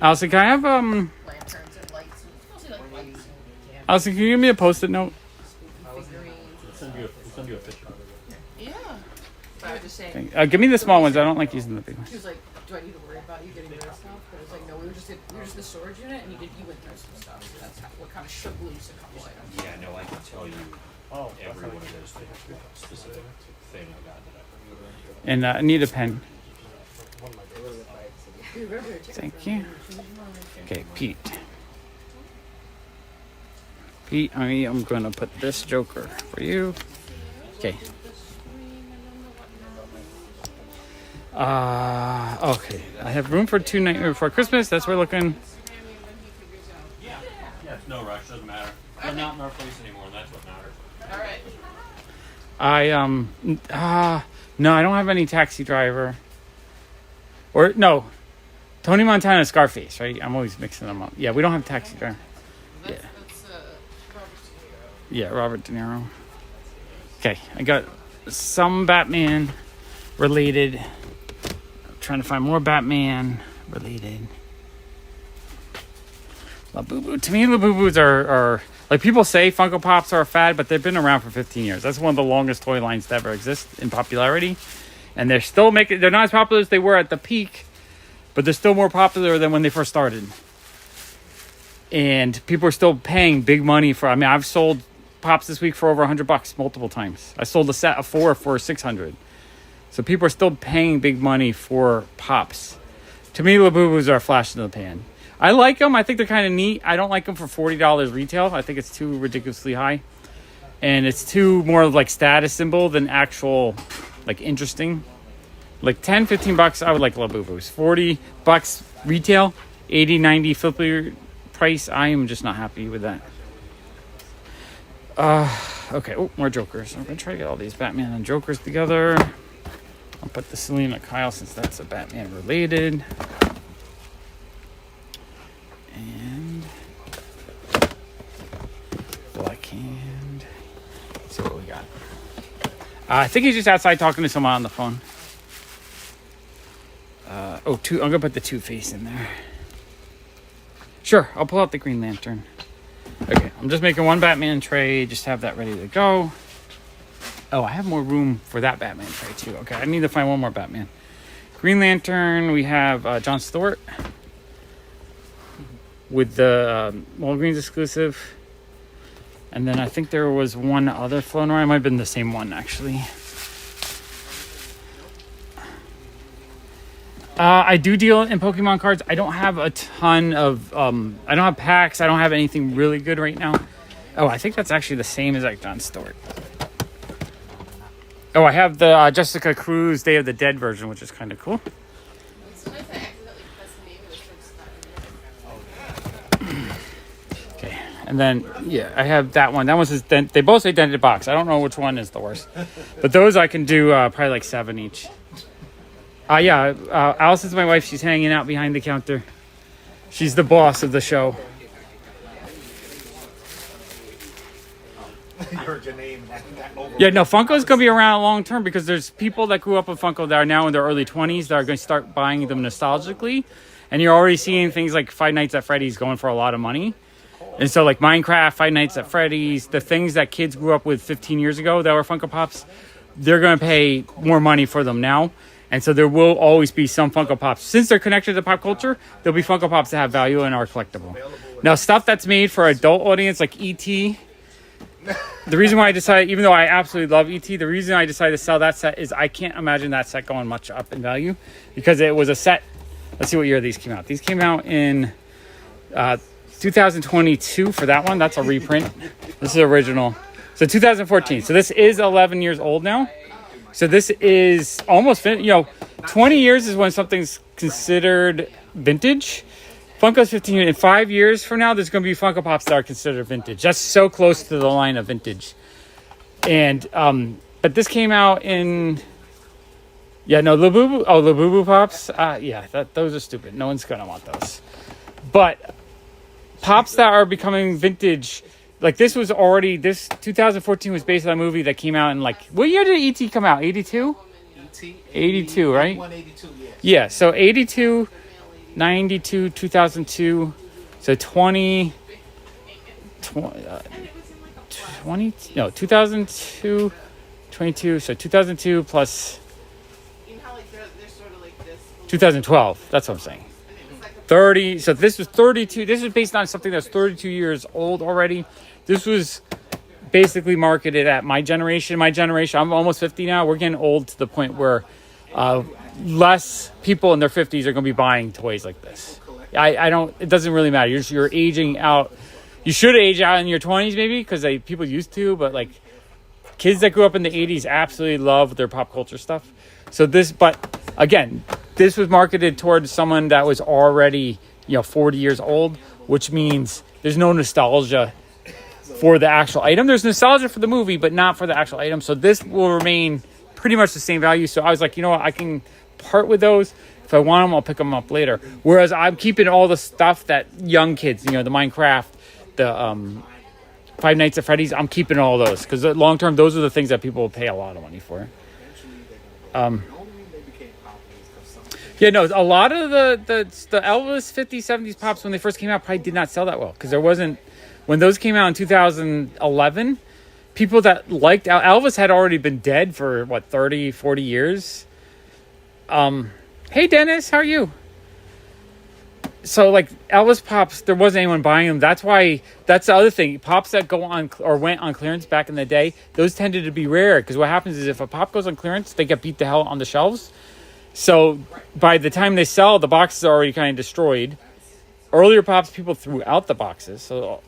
Allison, can I have lanterns and lights. Allison, can you give me a post-it note? We'll send you a picture. Yeah. I was just saying. Okay. Give me the small ones. I don't like using the big ones. She was like, "Do I need to worry about you getting rid of stuff?" But I was like, "No, we were just the storage unit, and you went through some stuff. So that's what kind of shook loose a couple items." Yeah, no, I can tell you every one of those things. Specific thing I got that I And I need a pen. Thank you. Okay, Pete. Pete, I'm going to put this Joker for you. Okay. Okay. I have room for 2 Nightmare Before Christmas. That's what we're looking. Yeah, it's no rush. Doesn't matter. They're not in our place anymore, and that's what matters. All right. No, I don't have any Taxi Driver. Or, no. Tony Montana and Scarface, right? I'm always mixing them up. Yeah, we don't have Taxi Driver. That's Robert De Niro. Yeah, Robert De Niro. Okay, I got some Batman related. I'm trying to find more Batman related. Labubu. To me, Labubus are like people say Funko Pops are a fad, but they've been around for 15 years. That's one of the longest toy lines to ever exist in popularity. And they're still making, they're not as popular as they were at the peak, but they're still more popular than when they first started. And people are still paying big money for, I've sold Pops this week for over $100 multiple times. I sold a set of 4 for $600. So people are still paying big money for Pops. To me, Labubus are a flash in the pan. I like them. I think they're kind of neat. I don't like them for $40 retail. I think it's too ridiculously high. And it's too more of like status symbol than actual like interesting. Like $10-15 I would like Labubus. $40 retail, $80-90 flipper price. I am just not happy with that. Okay. Oh, more Jokers. I'm gonna try to get all these Batman and Jokers together. I'll put the Selena Kyle since that's a Batman related. And And let's see what we got. I think he's just outside talking to someone on the phone. I'm gonna put the Two-Face in there. Sure, I'll pull out the Green Lantern. Okay, I'm just making one Batman tray. Just have that ready to go. Oh, I have more room for that Batman tray too. Okay, I need to find one more Batman. Green Lantern, we have John Stewart with the Walgreens exclusive. And then I think there was one other flown around. It might have been the same one, actually. I do deal in Pokemon cards. I don't have a ton of... I don't have packs. I don't have anything really good right now. Oh, I think that's actually the same as like John Stewart. Oh, I have the Jessica Cruz Day of the Dead version, which is kind of cool. Okay, and then, yeah, I have that one. That one's his they both say dented box. I don't know which one is the worst. But those I can do probably like 7 each. Allison's my wife. She's hanging out behind the counter. She's the boss of the show. You heard your name. Yeah, no, Funko's going to be around long term because there's people that grew up with Funko that are now in their early 20s that are going to start buying them nostalgically. And you're already seeing things like Five Nights at Freddy's going for a lot of money. And so like Minecraft, Five Nights at Freddy's, the things that kids grew up with 15 years ago that were Funko Pops, they're going to pay more money for them now. And so there will always be some Funko Pops. Since they're connected to pop culture, there'll be Funko Pops that have value and are collectible. Now, stuff that's made for adult audience like E.T., the reason why I decided, even though I absolutely love E.T., the reason I decided to sell that set is I can't imagine that set going much up in value because it was a set. Let's see what year these came out. These came out in 2022 for that one. That's a reprint. This is original. So 2014. So this is 11 years old now. So this is almost, 20 years is when something's considered vintage. Funko's 15 years. In 5 years from now, there's going to be Funko Pops that are considered vintage. That's so close to the line of vintage. And, but this came out in, Labubu Pops. Those are stupid. No one's going to want those. But Pops that are becoming vintage, like this 2014 was based on a movie that came out in what year did E.T. come out? 82? 82, right? 82, yes. Yeah, so 82, 92, 2002, so 2002, no, 2002, 22, so 2002 plus 2012, that's what I'm saying. 30, so this was 32, this was based on something that's 32 years old already. This was basically marketed at my generation. I'm almost 50 now. We're getting old to the point where less people in their 50s are going to be buying toys like this. It doesn't really matter. You're aging out. You should age out in your 20s maybe because people used to, but like kids that grew up in the 80s absolutely love their pop culture stuff. But again, this was marketed towards someone that was already, 40 years old, which means there's no nostalgia for the actual item. There's nostalgia for the movie, but not for the actual item. So this will remain pretty much the same value. So I was like, I can part with those. If I want them, I'll pick them up later. Whereas I'm keeping all the stuff that young kids, the Minecraft, the Five Nights at Freddy's, I'm keeping all those. Because long term, those are the things that people will pay a lot of money for. A lot of the Elvis 50s, 70s Pops, when they first came out, probably did not sell that well. Because there wasn't... When those came out in 2011, people that liked... Elvis had already been dead for, 30, 40 years. Hey, Dennis, how are you? So, Elvis Pops, there wasn't anyone buying them. That's the other thing. Pops that go on or went on clearance back in the day, those tended to be rare. Because what happens is if a Pop goes on clearance, they get beat to hell on the shelves. So by the time they sell, the boxes are already kind of destroyed. Earlier Pops, people threw out the boxes. So,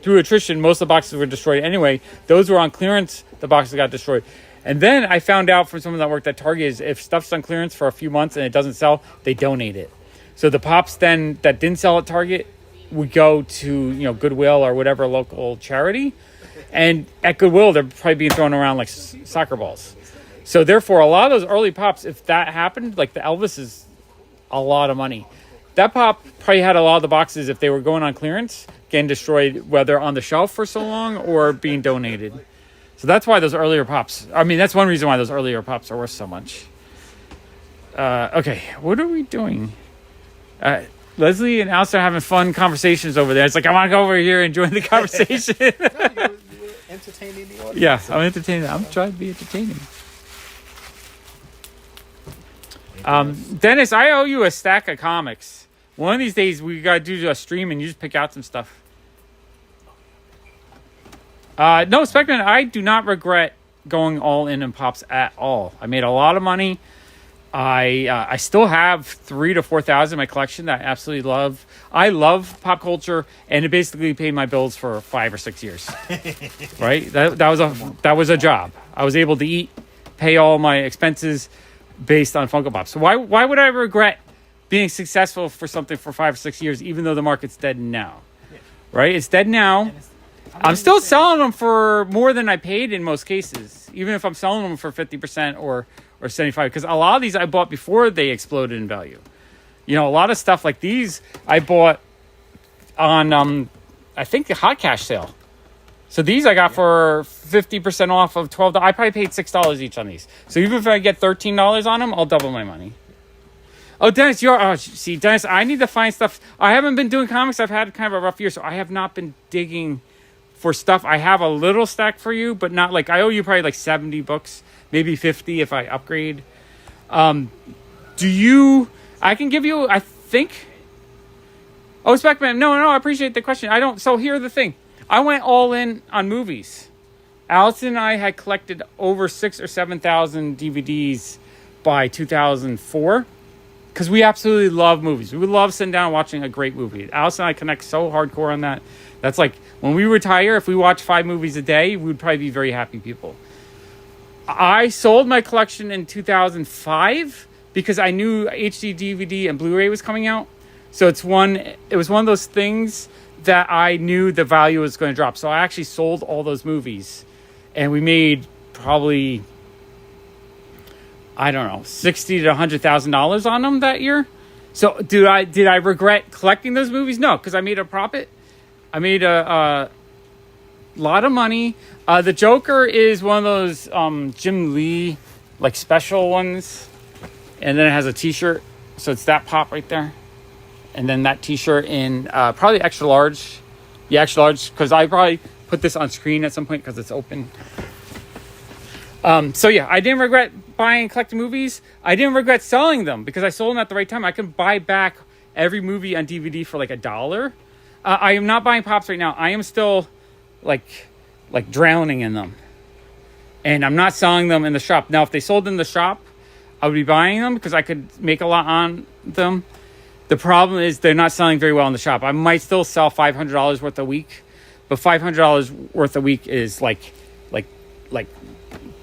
through attrition, most of the boxes were destroyed anyway. Those were on clearance, the boxes got destroyed. And then I found out from someone that worked at Target is if stuff's on clearance for a few months and it doesn't sell, they donate it. So the Pops then that didn't sell at Target would go to, Goodwill or whatever local charity. And at Goodwill, they're probably being thrown around like soccer balls. So therefore, a lot of those early Pops, if that happened, like the Elvis is a lot of money. That Pop probably had a lot of the boxes, if they were going on clearance, getting destroyed, whether on the shelf for so long or being donated. So that's why those earlier pops. I mean, that's one reason why those earlier pops are worth so much. Okay, what are we doing? Leslie and Alice are having fun conversations over there. It's like, I want to go over here and join the conversation. No, you were entertaining the audience. Yeah, I'm entertaining. I'm trying to be entertaining. Dennis, I owe you a stack of comics. One of these days, we got to do a stream and you just pick out some stuff. No, Speckman, I do not regret going all in Pops at all. I made a lot of money. I still have 3,000 to 4,000 in my collection that I absolutely love. I love pop culture, and it basically paid my bills for 5 or 6 years. Right? That was a job. I was able to eat, pay all my expenses based on Funko Pops. So why would I regret being successful for something for 5 or 6 years, even though the market's dead now? Right? It's dead now. I'm still selling them for more than I paid in most cases, even if I'm selling them for 50% or 75, because a lot of these I bought before they exploded in value. You know, a lot of stuff like these I bought on I think the hot cash sale. So these I got for 50% off of $12. I probably paid $6 each on these. So even if I get $13 on them, I'll double my money. Oh, Dennis, Dennis, I need to find stuff. I haven't been doing comics. I've had kind of a rough year, so I have not been digging for stuff. I have a little stack for you, but not like, I owe you probably like 70 books, maybe 50 if I upgrade. I can give you, I think. Oh, Speckman, no, I appreciate the question. So here's the thing. I went all in on movies. Allison and I had collected over 6,000 or 7,000 DVDs by 2004 because we absolutely love movies. We would love sitting down and watching a great movie. Allison and I connect so hardcore on that. That's like when we retire, if we watch 5 movies a day, we would probably be very happy people. I sold my collection in 2005 because I knew HD DVD and Blu-ray was coming out. So it was one of those things that I knew the value was going to drop. So I actually sold all those movies, and we made probably, I don't know, $60,000 to $100,000 on them that year. So did I regret collecting those movies? No, because I made a profit. I made a lot of money. The Joker is one of those Jim Lee like special ones, and then it has a T-shirt. So it's that pop right there. And then that T-shirt in probably extra large. Yeah, extra large, because I probably put this on screen at some point because it's open. So yeah, I didn't regret buying and collecting movies. I didn't regret selling them because I sold them at the right time. I can buy back every movie on DVD for like $1. I am not buying Pops right now. I am still like drowning in them. And I'm not selling them in the shop. Now, if they sold in the shop, I would be buying them because I could make a lot on them. The problem is they're not selling very well in the shop. I might still sell $500 worth a week, but $500 worth a week is like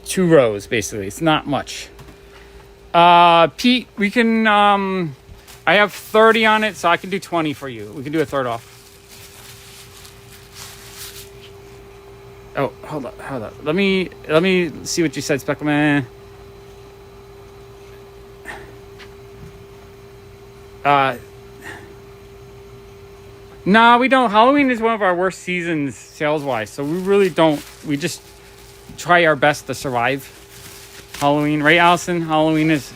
2 rows basically. It's not much. Pete, we can. I have 30 on it, so I can do 20 for you. We can do a third off. Oh, hold up. Let me see what you said, Speckman. No, we don't. Halloween is one of our worst seasons sales-wise, so we really don't. We just try our best to survive Halloween. Right, Allison? Halloween is...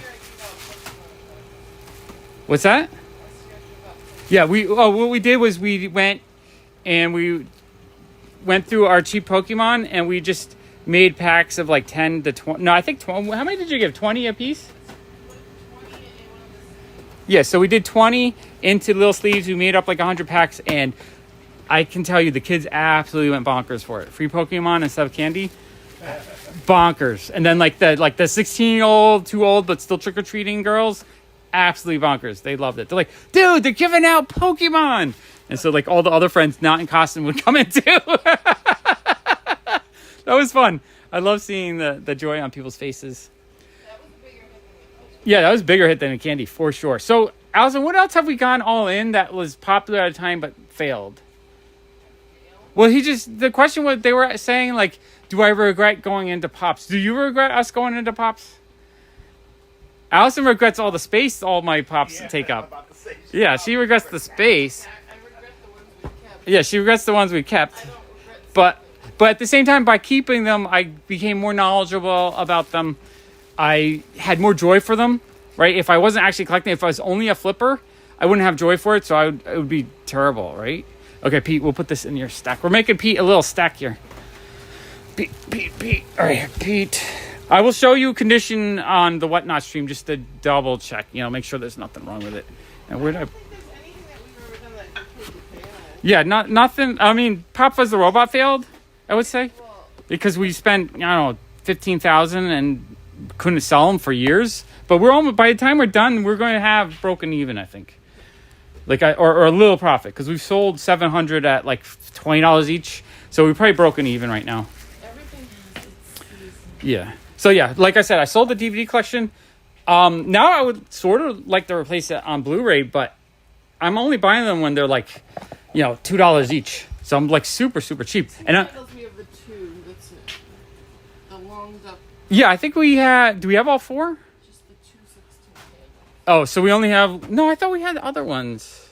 What's that? Yeah, what we did was we went through our cheap Pokemon, and we just made packs of like 10 to 20. No, I think 20. How many did you give? 20 a piece? Yeah, so we did 20 into little sleeves. We made up like 100 packs, and I can tell you the kids absolutely went bonkers for it. Free Pokemon instead of candy. Bonkers. And then like the 16-year-old, too old, but still trick-or-treating girls, absolutely bonkers. They loved it. They're like, dude, they're giving out Pokemon. And so like all the other friends not in costume would come in too. That was fun. I love seeing the joy on people's faces. Yeah, that was a bigger hit than a candy, for sure. So, Allison, what else have we gone all in that was popular at a time but failed? Well, the question was, they were saying, like, do I regret going into Pops? Do you regret us going into Pops? Allison regrets all the space all my Pops take up. Yeah, she regrets the space. I regret the ones we kept. Yeah, she regrets the ones we kept. But at the same time, by keeping them, I became more knowledgeable about them. I had more joy for them, right? If I wasn't actually collecting, if I was only a flipper, I wouldn't have joy for it, so it would be terrible, right? Okay, Pete, we'll put this in your stack. We're making Pete a little stack here. Pete. All right, Pete. I will show you condition on the Whatnot stream just to double check, make sure there's nothing wrong with it. And where did I... Yeah, nothing. I mean, Pop Fuzz the Robot failed, I would say, because we spent, $15,000 and couldn't sell them for years. But by the time we're done, we're going to have broken even, I think. Or a little profit, because we've sold 700 at like $20 each, so we're probably broken even right now. Everything has its season. Yeah. So yeah, like I said, I sold the DVD collection. Now I would sort of like to replace it on Blu-ray, but I'm only buying them when they're like, $2 each. So I'm like super, super cheap. And We have the two. That's it. The long duck. Yeah, I think we had. Do we have all four? Just the 216 candles. Oh, so we only have. No, I thought we had other ones.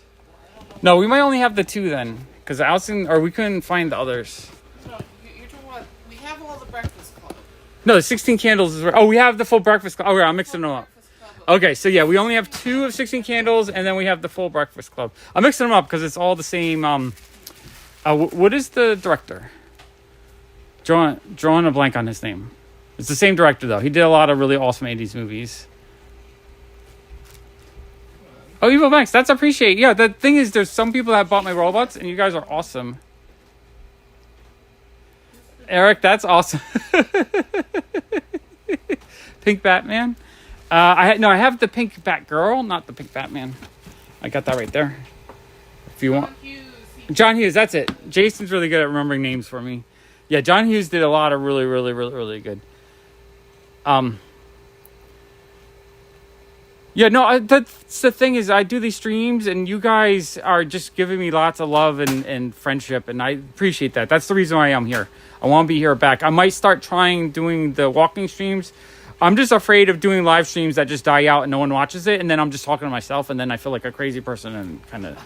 No, we might only have the two then, because Allison, or we couldn't find the others. No, you're talking about. We have all the Breakfast Club. No, the 16 candles is. Oh, we have the full Breakfast Club. Oh, yeah, I'm mixing them up. Okay, so yeah, we only have 2 of 16 candles, and then we have the full Breakfast Club. I'm mixing them up because it's all the same. What is the director? Drawing a blank on his name. It's the same director though. He did a lot of really awesome 80s movies. Oh, Evil Max, that's appreciate. Yeah, the thing is, there's some people that bought my robots, and you guys are awesome. Eric, that's awesome. Pink Batman. I have the pink Batgirl, not the pink Batman. I got that right there. If you want, John Hughes, that's it. Jason's really good at remembering names for me. Yeah, John Hughes did a lot of really, really, really, really good. Yeah, no, that's the thing is, I do these streams, and you guys are just giving me lots of love and friendship, and I appreciate that. That's the reason why I'm here. I want to be here back. I might start trying doing the walking streams. I'm just afraid of doing live streams that just die out and no one watches it, and then I'm just talking to myself, and then I feel like a crazy person and kind of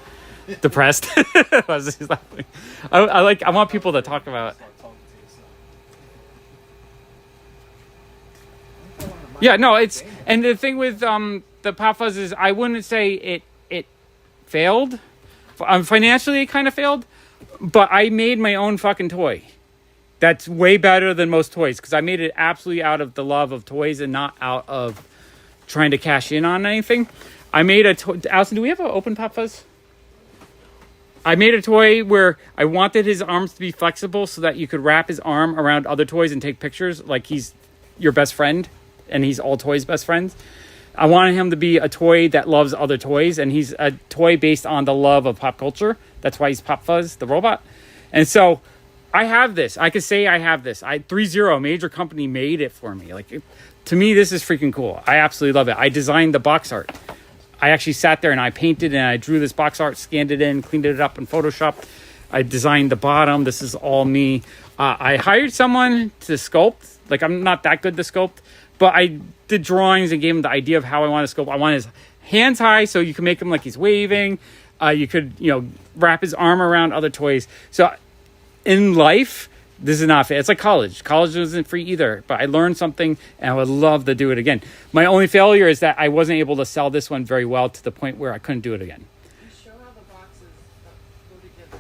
depressed. I was just laughing. I want people to talk about it. Yeah, no, and the thing with the Pop Fuzz is I wouldn't say it failed. Financially, it kind of failed, but I made my own fucking toy. That's way better than most toys because I made it absolutely out of the love of toys and not out of trying to cash in on anything. I made a toy. Allison, do we have an open Pop Fuzz? I made a toy where I wanted his arms to be flexible so that you could wrap his arm around other toys and take pictures like he's your best friend and he's all toys' best friends. I wanted him to be a toy that loves other toys, and he's a toy based on the love of pop culture. That's why he's Pop Fuzz, the robot. And so I have this. I could say I have this. 3-0, a major company made it for me. To me, this is freaking cool. I absolutely love it. I designed the box art. I actually sat there and I painted and I drew this box art, scanned it in, cleaned it up in Photoshop. I designed the bottom. This is all me. I hired someone to sculpt. I'm not that good to sculpt, but I did drawings and gave him the idea of how I want to sculpt. I want his hands high so you can make him like he's waving. You could, wrap his arm around other toys. So in life, this is not fair. It's like college. College wasn't free either, but I learned something and I would love to do it again. My only failure is that I wasn't able to sell this one very well to the point where I couldn't do it again. You show how the boxes go together.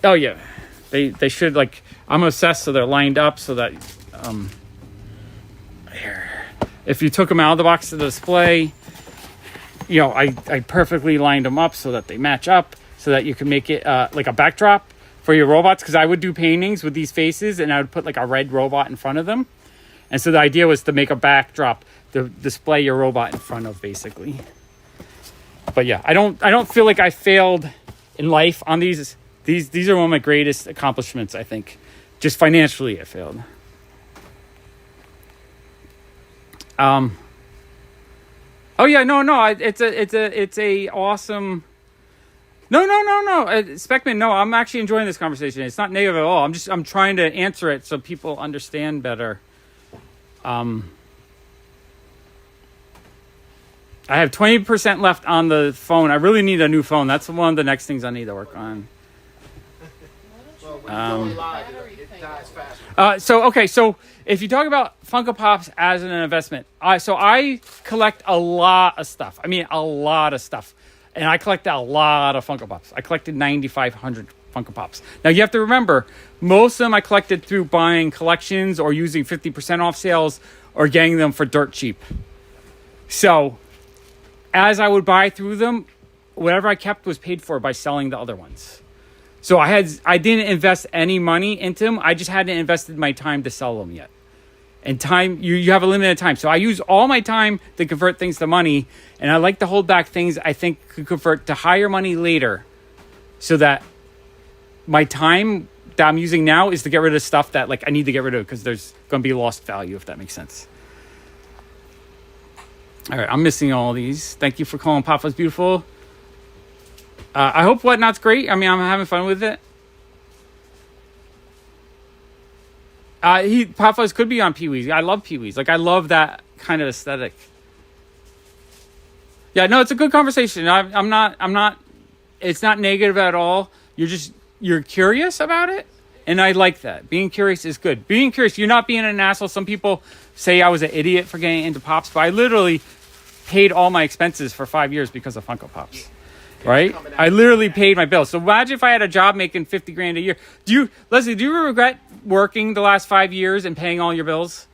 Oh yeah. They should, I'm obsessed so they're lined up so that here. If you took them out of the box to the display, I perfectly lined them up so that they match up so that you can make it like a backdrop for your robots, because I would do paintings with these faces and I would put a red robot in front of them. And so the idea was to make a backdrop to display your robot in front of, basically. But yeah, I don't feel like I failed in life on these. These are one of my greatest accomplishments, I think. Just financially, I failed. Oh yeah, no. It's a awesome. No. Speckman, no. I'm actually enjoying this conversation. It's not negative at all. I'm trying to answer it so people understand better. I have 20% left on the phone. I really need a new phone. That's one of the next things I need to work on. So if you talk about Funko Pops as an investment, I collect a lot of stuff. I mean, a lot of stuff. And I collect a lot of Funko Pops. I collected 9,500 Funko Pops. Now, you have to remember, most of them I collected through buying collections or using 50% off sales or getting them for dirt cheap. So, as I would buy through them, whatever I kept was paid for by selling the other ones. So I didn't invest any money into them. I just hadn't invested my time to sell them yet. And time, you have a limited time. So I use all my time to convert things to money. And I like to hold back things I think could convert to higher money later. So that my time that I'm using now is to get rid of stuff that I need to get rid of because there's going to be lost value, if that makes sense. All right, I'm missing all these. Thank you for calling Papa's beautiful. I hope Whatnot's great. I mean, I'm having fun with it. Papa's could be on Pee-wee's. I love Pee-wee's. I love that kind of aesthetic. Yeah, no, it's a good conversation. I'm not. It's not negative at all. You're curious about it, and I like that. Being curious is good. Being curious, you're not being an asshole. Some people say I was an idiot for getting into Pops, but I literally paid all my expenses for 5 years because of Funko Pops. Right? I literally paid my bills. So imagine if I had a job making $50,000 a year. Leslie, do you regret working the last 5 years and paying all your bills?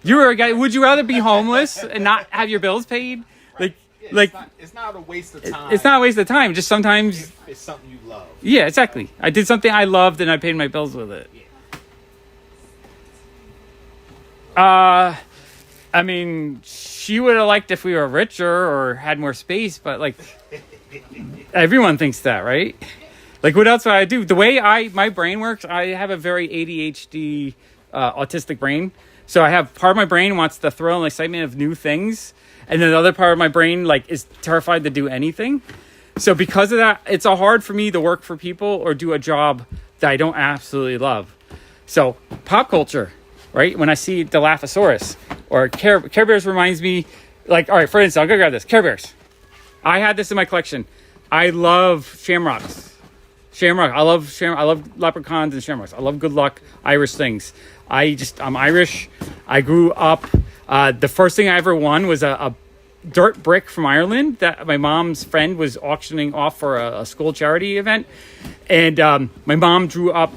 Would you rather be homeless and not have your bills paid? It's not a waste of time. It's not a waste of time. Just sometimes If it's something you love. Yeah, exactly. I did something I loved and I paid my bills with it. I mean, she would have liked if we were richer or had more space, but everyone thinks that, right? What else would I do? The way my brain works, I have a very ADHD, autistic brain. So I have part of my brain wants the thrill and excitement of new things. And then the other part of my brain, is terrified to do anything. So because of that, it's hard for me to work for people or do a job that I don't absolutely love. So pop culture, right? When I see Dilophosaurus or Care Bears reminds me, all right, for instance, I'll go grab this. Care Bears. I had this in my collection. I love shamrocks. I love leprechauns and shamrocks. I love good luck, Irish things. I'm Irish. I grew up. The first thing I ever won was a dirt brick from Ireland that my mom's friend was auctioning off for a school charity event. And my mom drew up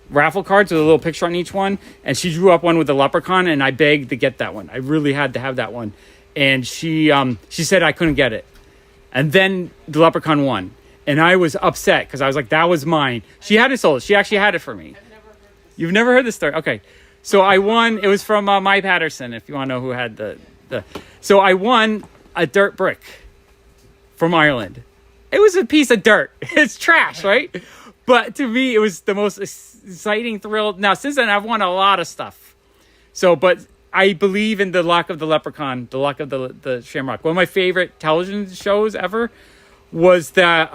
raffle cards with a little picture on each one. And she drew up one with a leprechaun, and I begged to get that one. I really had to have that one. And she said I couldn't get it. And then the leprechaun won. And I was upset because I was like, that was mine. She hadn't sold it. She actually had it for me. You've never heard this story? Okay. So I won. It was from Mai Patterson, if you want to know who had the. So I won a dirt brick from Ireland. It was a piece of dirt. It's trash, right? But to me, it was the most exciting thrill. Now, since then, I've won a lot of stuff. But I believe in the luck of the leprechaun, the luck of the shamrock. One of my favorite television shows ever was that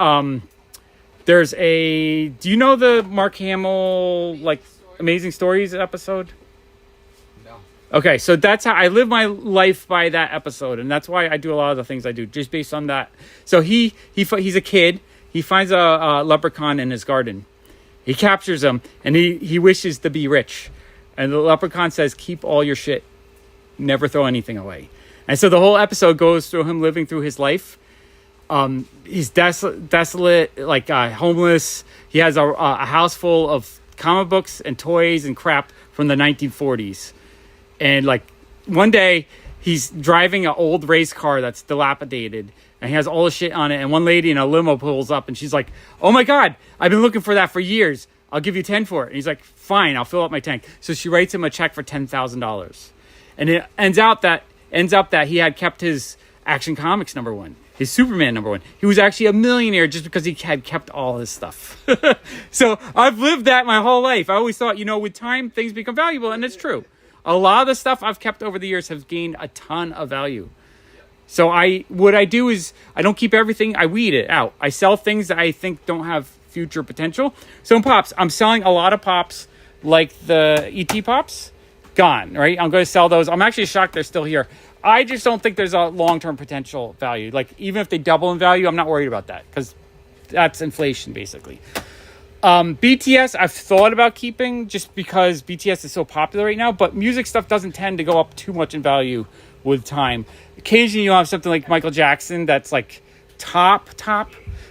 there's do you know the Mark Hamill, Amazing Stories episode? No. Okay, so that's how I live my life by that episode, and that's why I do a lot of the things I do, just based on that. So he's a kid. He finds a leprechaun in his garden. He captures him, and he wishes to be rich. And the leprechaun says, keep all your shit. Never throw anything away. And so the whole episode goes through him living through his life. He's desolate, homeless. He has a house full of comic books and toys and crap from the 1940s. And one day he's driving an old race car that's dilapidated and he has all the shit on it. And one lady in a limo pulls up and she's like, oh my God, I've been looking for that for years. I'll give you 10 for it. And he's like, fine, I'll fill up my tank. So she writes him a check for $10,000. And it ends up that he had kept his Action Comics #1. His Superman #1. He was actually a millionaire just because he had kept all his stuff. So I've lived that my whole life. I always thought, with time, things become valuable. And it's true. A lot of the stuff I've kept over the years has gained a ton of value. So what I do is I don't keep everything. I weed it out. I sell things that I think don't have future potential. So in Pops, I'm selling a lot of Pops like the ET Pops. Gone, right? I'm going to sell those. I'm actually shocked they're still here. I just don't think there's a long-term potential value. Even if they double in value, I'm not worried about that because that's inflation, basically. BTS, I've thought about keeping just because BTS is so popular right now, but music stuff doesn't tend to go up too much in value with time. Occasionally you'll have something like Michael Jackson that's like top.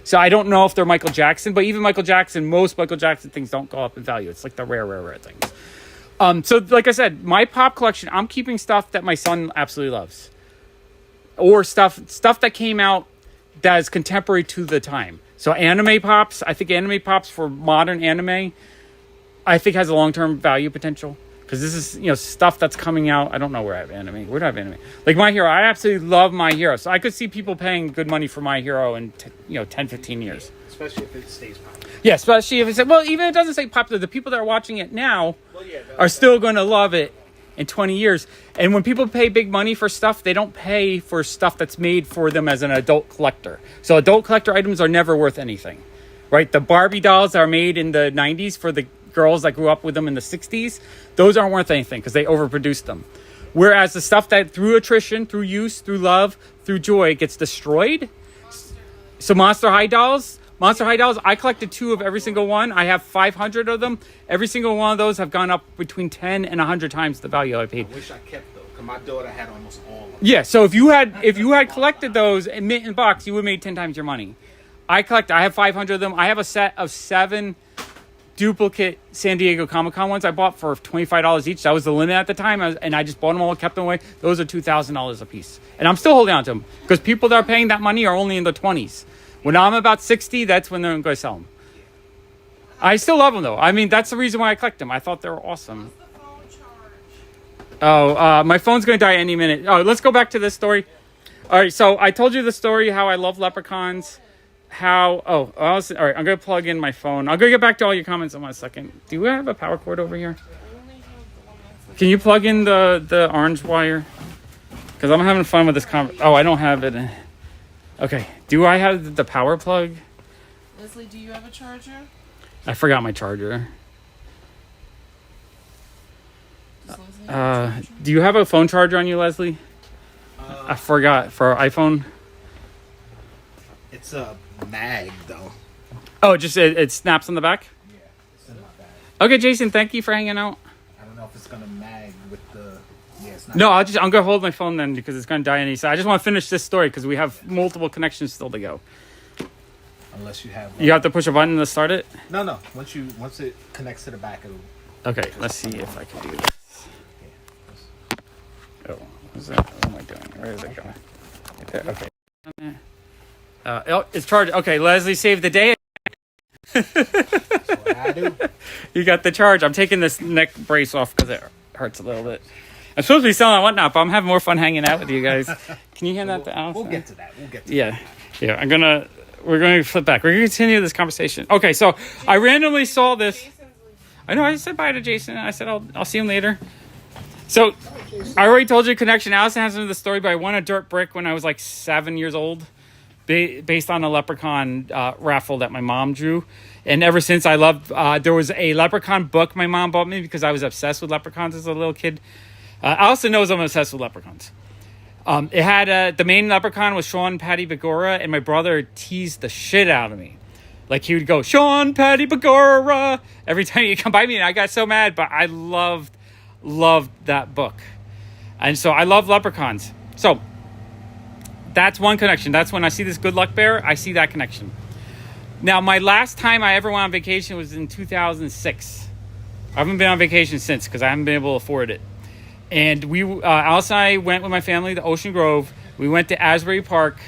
So I don't know if they're Michael Jackson, but even Michael Jackson, most Michael Jackson things don't go up in value. It's like the rare things. So like I said, my pop collection, I'm keeping stuff that my son absolutely loves. Or stuff that came out that is contemporary to the time. So anime pops, I think anime pops for modern anime, I think has a long-term value potential. Because this is, stuff that's coming out. I don't know where I have anime. Where do I have anime? Like My Hero. I absolutely love My Hero. So I could see people paying good money for My Hero in, 10, 15 years. Especially if it stays popular. Yeah, especially if it's... Well, even if it doesn't stay popular, the people that are watching it now are still going to love it in 20 years. And when people pay big money for stuff, they don't pay for stuff that's made for them as an adult collector. So adult collector items are never worth anything, right? The Barbie dolls that are made in the 90s for the girls that grew up with them in the 60s, those aren't worth anything because they overproduced them. Whereas the stuff that through attrition, through use, through love, through joy gets destroyed. So Monster High dolls, I collected 2 of every single one. I have 500 of them. Every single one of those have gone up between 10 and 100 times the value I paid. I wish I kept those because my daughter had almost all of them. Yeah, so if you had collected those in mint and box, you would have made 10 times your money. I have 500 of them. I have a set of 7 duplicate San Diego Comic-Con ones I bought for $25 each. That was the limit at the time, and I just bought them all and kept them away. Those are $2,000 a piece. And I'm still holding on to them because people that are paying that money are only in the 20s. When I'm about 60, that's when they're going to sell them. I still love them, though. I mean, that's the reason why I collect them. I thought they were awesome. Oh, my phone's going to die any minute. Oh, let's go back to this story. All right, so I told you the story how I love leprechauns. All right, I'm going to plug in my phone. I'll go get back to all your comments in 1 second. Do we have a power cord over here? Can you plug in the orange wire? Because I'm having fun with this I don't have it. Okay, do I have the power plug? Leslie, do you have a charger? I forgot my charger. Does Leslie have a charger? Do you have a phone charger on you, Leslie? I forgot for iPhone. It's a mag though. Oh, just it snaps on the back? Yeah, it's in my bag. Okay, Jason, thank you for hanging out. I don't know if it's gonna mag with the. Yeah, it's not. No, I'm gonna hold my phone then because it's gonna die any second. I just want to finish this story because we have multiple connections still to go. Unless you have. You have to push a button to start it? No. Once it connects to the back, it'll. Okay, let's see if I can do this. Oh, what's that? What am I doing? Where is it going? Right there, okay. It's charged. Okay, Leslie saved the day. That's what I do. You got the charge. I'm taking this neck brace off because it hurts a little bit. I'm supposed to be selling whatnot, but I'm having more fun hanging out with you guys. Can you hand that to Alice? We'll get to that. Yeah. We're going to flip back. We're going to continue this conversation. Okay, so I randomly saw this. I know. I said bye to Jason. I said I'll see him later. So I already told you connection. Allison has into the story, but I won a dirt brick when I was like 7 years old, based on a leprechaun raffle that my mom drew. And ever since I loved, there was a leprechaun book my mom bought me because I was obsessed with leprechauns as a little kid. Allison knows I'm obsessed with leprechauns. It had the main leprechaun was Sean Patty Begora, and my brother teased the shit out of me. Like he would go, Sean Patty Begora, every time he'd come by me, and I got so mad, but I loved that book. And so I love leprechauns. So that's one connection. That's when I see this good luck bear, I see that connection. Now, my last time I ever went on vacation was in 2006. I haven't been on vacation since because I haven't been able to afford it. And Alice and I went with my family to Ocean Grove. We went to Asbury Park,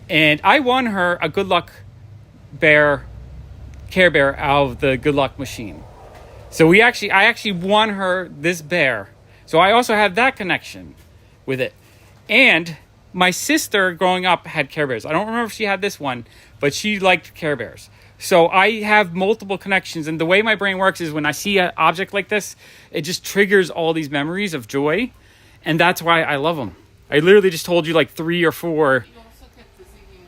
and I won her a good luck bear, Care Bear out of the good luck machine. So I actually won her this bear. So I also have that connection with it. And my sister growing up had Care Bears. I don't remember if she had this one, but she liked Care Bears. So I have multiple connections. And the way my brain works is when I see an object like this, it just triggers all these memories of joy. And that's why I love them. I literally just told you like 3 or 4. You also kept the Ziggy in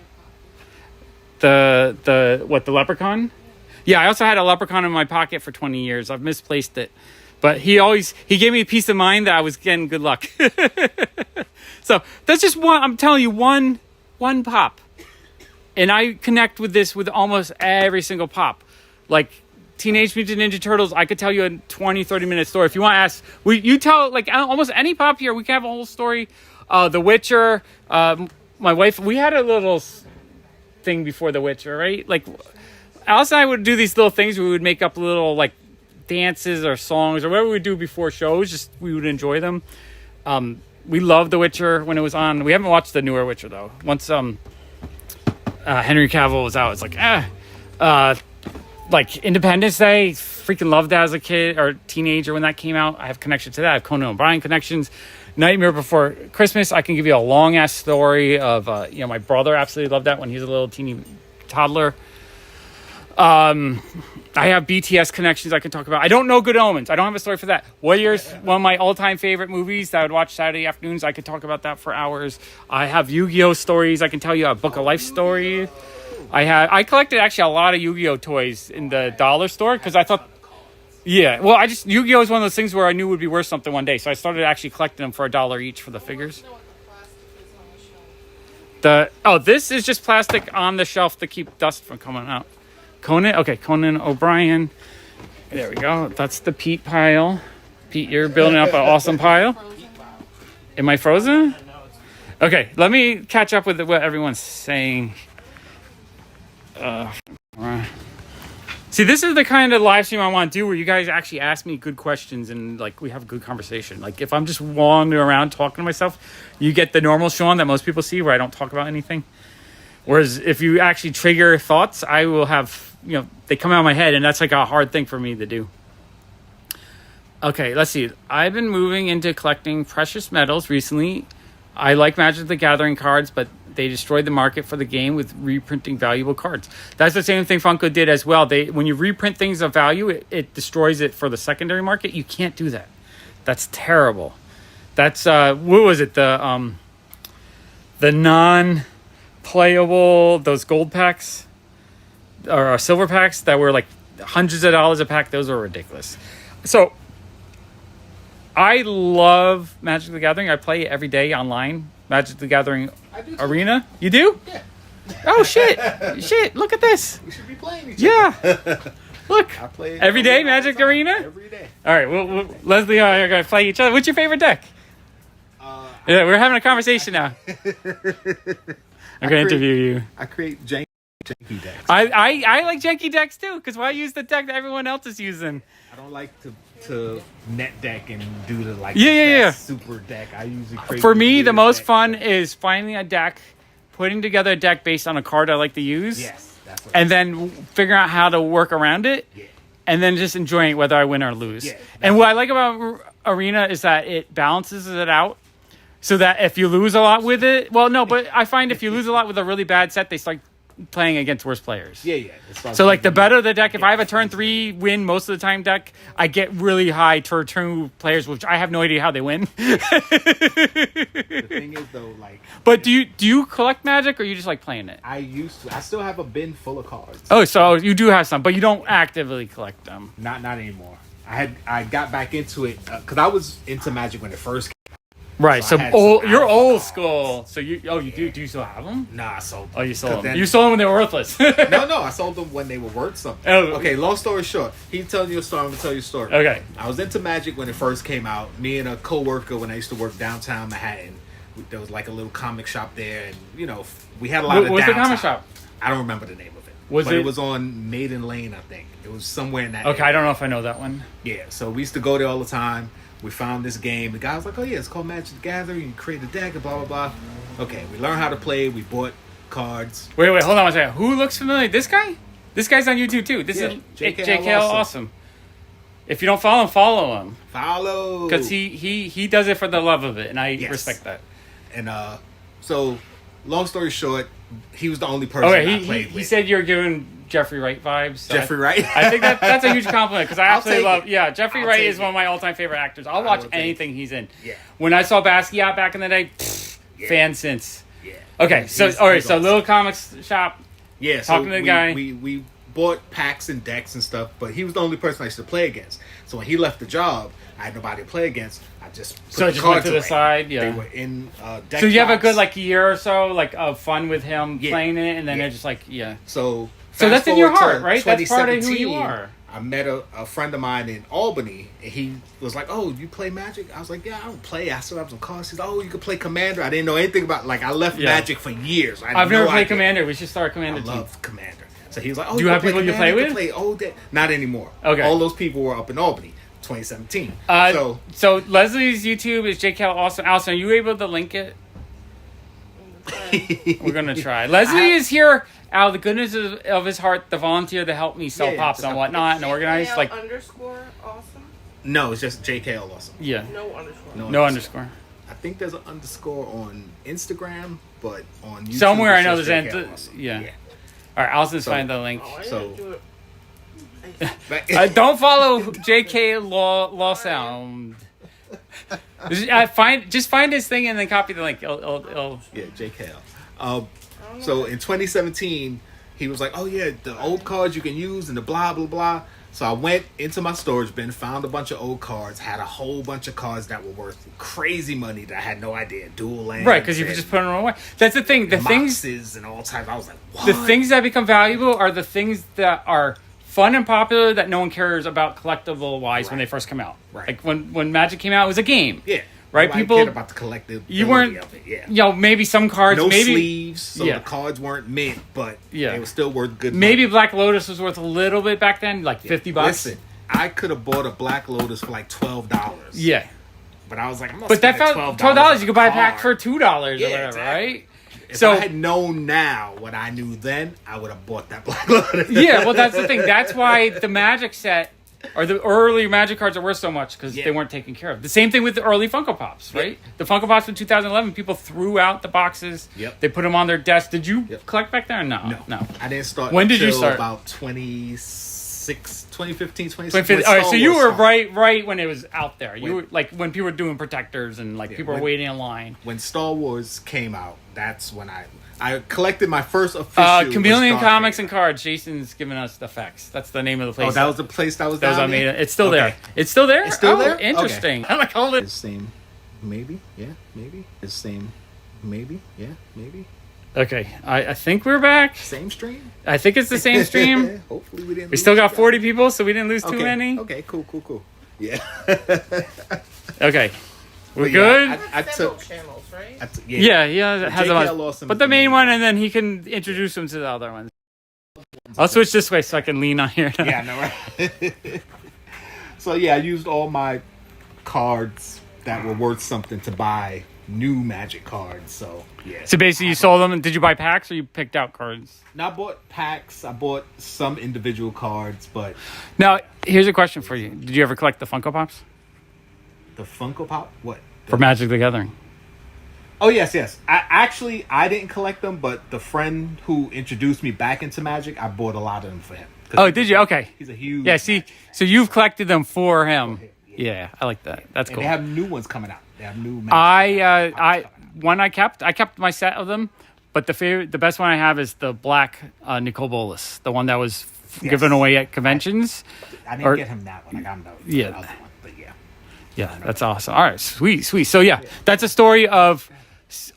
your pocket. The leprechaun? Yeah, I also had a leprechaun in my pocket for 20 years. I've misplaced it. But he gave me a peace of mind that I was getting good luck. So that's just one, I'm telling you, one pop. And I connect with this with almost every single pop. Like Teenage Mutant Ninja Turtles, I could tell you a 20, 30-minute story. If you want to ask, you tell, like, almost any pop here, we can have a whole story. The Witcher, my wife, we had a little thing before The Witcher, right? Like, Alice and I would do these little things. We would make up little, like, dances or songs or whatever we would do before shows. Just, we would enjoy them. We loved The Witcher when it was on. We haven't watched the newer Witcher, though. Once Henry Cavill was out, it's like, like Independence Day, freaking loved that as a kid or teenager when that came out. I have connection to that. I have Conan O'Brien connections. Nightmare Before Christmas, I can give you a long ass story of my brother absolutely loved that when he was a little teeny toddler. I have BTS connections I can talk about. I don't know Good Omens. I don't have a story for that. Warriors, one of my all-time favorite movies that I would watch Saturday afternoons. I could talk about that for hours. I have Yu-Gi-Oh stories. I can tell you a Book of Life story. I collected actually a lot of Yu-Gi-Oh toys in the dollar store because I thought, Yu-Gi-Oh is one of those things where I knew would be worth something one day. So I started actually collecting them for $1 each for the figures. This is just plastic on the shelf to keep dust from coming out. Conan O'Brien. There we go. That's the Pete pile. Pete, you're building up an awesome pile. Am I frozen? Okay, let me catch up with what everyone's saying. See, this is the kind of live stream I want to do where you guys actually ask me good questions and like we have a good conversation. Like if I'm just wandering around talking to myself, you get the normal Sean that most people see where I don't talk about anything. Whereas if you actually trigger thoughts, I will have, they come out of my head, and that's like a hard thing for me to do. Okay, let's see. I've been moving into collecting precious metals recently. I like Magic the Gathering cards, but they destroyed the market for the game with reprinting valuable cards. That's the same thing Funko did as well. When you reprint things of value, it destroys it for the secondary market. You can't do that. That's terrible. That's, what was it? The non-playable, those gold packs or silver packs that were like hundreds of dollars a pack. Those were ridiculous. So I love Magic the Gathering. I play every day online. Magic the Gathering Arena. You do? Yeah. Oh, shit. Shit, look at this. We should be playing each other. Yeah. Look. I play every day Magic Arena? Every day. All right, well Leslie and I are going to play each other. What's your favorite deck? Yeah, we're having a conversation now. I'm going to interview you. I create janky decks. I like janky decks too, because why use the deck that everyone else is using? I don't like to net deck and do the super deck. I usually create. For me, the most fun is finding a deck, putting together a deck based on a card I like to use. Yes, that's what. And then figuring out how to work around it. Yeah. And then just enjoying it whether I win or lose. Yeah, and what I like about Arena is that it balances it out. So that if you lose a lot with it, but I find if you lose a lot with a really bad set, they start playing against worse players. Yeah. So like the better the deck, if I have a turn 3 win most of the time deck, I get really high turn 2 players, which I have no idea how they win. The thing is though, like. But do you collect Magic or you just like playing it? I used to. I still have a bin full of cards. Oh, so you do have some, but you don't actively collect them. Not anymore. I got back into it because I was into Magic when it first came. Right, so you're old school. So do you still have them? Nah, I sold them. Oh, you sold them. You sold them when they were worthless. No, I sold them when they were worth something. Oh. Okay, long story short. He's telling you a story, I'm going to tell you a story. Okay. I was into Magic when it first came out. Me and a co-worker, when I used to work downtown Manhattan, there was like a little comic shop there, and, we had a lot of What's downtown. the comic shop? I don't remember the name of it. It was on Maiden Lane, I think. It was somewhere in that Okay, area. I don't know if I know that one. Yeah, so we used to go there all the time. We found this game. The guy was like, oh, yeah, it's called Magic the Gathering. You create a deck and blah, blah, blah. Okay, we learned how to play. We bought cards. Wait, hold on one second. Who looks familiar? This guy? This guy's on YouTube, too. This is JKL Awesome. If you don't follow him. Follow. Because he does it for the love of it, and I respect that. And so, long story short, he was the only person I played with. He said you're giving Jeffrey Wright vibes. So Jeffrey Wright? I think that's a huge compliment because I absolutely love. Yeah, Jeffrey Wright is one of my all-time favorite actors. I'll watch anything he's in. Yeah. When I saw Basquiat back in the day, fan since. Yeah. Okay, so awesome. Little comics shop. Yeah. Talking to the guy. We bought packs and decks and stuff, but he was the only person I used to play against. So when he left the job, I had nobody to play against. I just put the cards went to the away. side. Yeah. They were in deck So you have a good box. year or so of fun with him playing it, and then they're just So that's in your heart, right? That's part of who you 2017, are. I met a friend of mine in Albany, and he was like, "Oh, you play Magic?" I was like, "Yeah, I don't play. I still have some cards." He's like, "Oh, you can play Commander." I didn't know anything about. Like, I left Magic for years. I've never played Commander. We should start a Commander I team. love Commander. So he was like, "Oh, do you have people you play with?" Play all day. Not anymore. Okay. All those people were up in Albany, 2017. So Leslie's YouTube is JKL Awesome. Allison, are you able to link it? We're gonna try. Leslie is here out of the goodness of his heart, the volunteer to help me sell pops and whatnot and organize. Like underscore awesome. No, it's just JKL Awesome. Yeah. No underscore. No underscore. I think there's an underscore on Instagram, but on YouTube, Somewhere I know it's there's just JKL Awesome. yeah. All right, Allison's So- find the link. Oh, I So- didn't do it. Don't follow JK Law Sound. Just find his thing and then copy the link. It'll Yeah, JKL. So in 2017, he was like, "Oh yeah, the old cards you can use and the blah blah blah." So I went into my storage bin, found a bunch of old cards, had a whole bunch of cards that were worth crazy money that I had no idea. Dual lands, right, because you could just put them away. That's the thing. The things and all types. I was like, what? The things that become valuable are the things that are fun and popular that no one cares about collectible wise when they first come out. Right. Like when Magic came out, it was a game. Yeah. Right. Nobody People cared about the collectibility you weren't. of it. Yeah. You know, maybe some cards. No maybe sleeves, so yeah. the cards weren't mint, but Yeah. they were still worth good maybe money. Black Lotus was worth a little bit back then, like $50. Listen, I could have bought a Black Lotus for like $12. Yeah. But I was like, I'm not But that spending felt $12 you could buy a on pack for card. $2 or whatever, exactly. right? If So I had known now what I knew then, I would have bought that Black Lotus. yeah, well, that's the thing. That's why the Magic set or the early Magic cards are worth so much because they weren't taken care of. The same thing with the early Funko Pops, right? The Funko Pops in 2011, people threw out the boxes. Yep. They put them on their desk. Did you collect back then? No. I didn't start. When did you until start? About 2015, 2016. 2015. All right, so you were right when it was out there. You were like when people were doing protectors and like people were waiting in line. When Star Wars came out, that's when I collected my first official. Chameleon Comics and Cards. Jason's giving us the facts. That's the name of the place. Oh, that was the place that was that was down on there? me. It's still there. It's still there. It's still there? Interesting. Okay. I'm like, hold it. It's the same, maybe. Yeah, maybe. It's the same, maybe. Yeah, maybe. Okay, I think we're back. Same stream. I think it's the same stream. Hopefully we didn't. We still got 40 people, so we didn't lose too many. Okay, cool. Yeah. Okay, we're But good. yeah, I Several took. channels, right? Yeah, it has JKL them. Awesome But is the the main main one, one. and then he can introduce them to the other ones. I'll switch this way so I can lean on here. Yeah, I know, right? So yeah, I used all my cards that were worth something to buy new Magic cards. So yeah. So basically, you sold them. And did you buy packs or you picked out cards? Now I bought packs. I bought some individual cards, but Now, here's a question for you. Did you ever collect the Funko Pops the Funko Pop, what? for Magic the Gathering? Oh yes. I didn't collect them, but the friend who introduced me back into Magic, I bought a lot of them for him. 'Cause Oh, did you? Okay. He's a huge. Yeah, see, so you've collected them for him. Yeah, I like that. That's And cool. they have new ones coming out. They have new. Magic I kept my set of them, but the best one I have is the black Nicol Bolas, the one that was given away at conventions. I didn't get him that one. I got him the Yeah. other one, but yeah. Yeah, that's awesome. All right, sweet. So yeah, that's a story of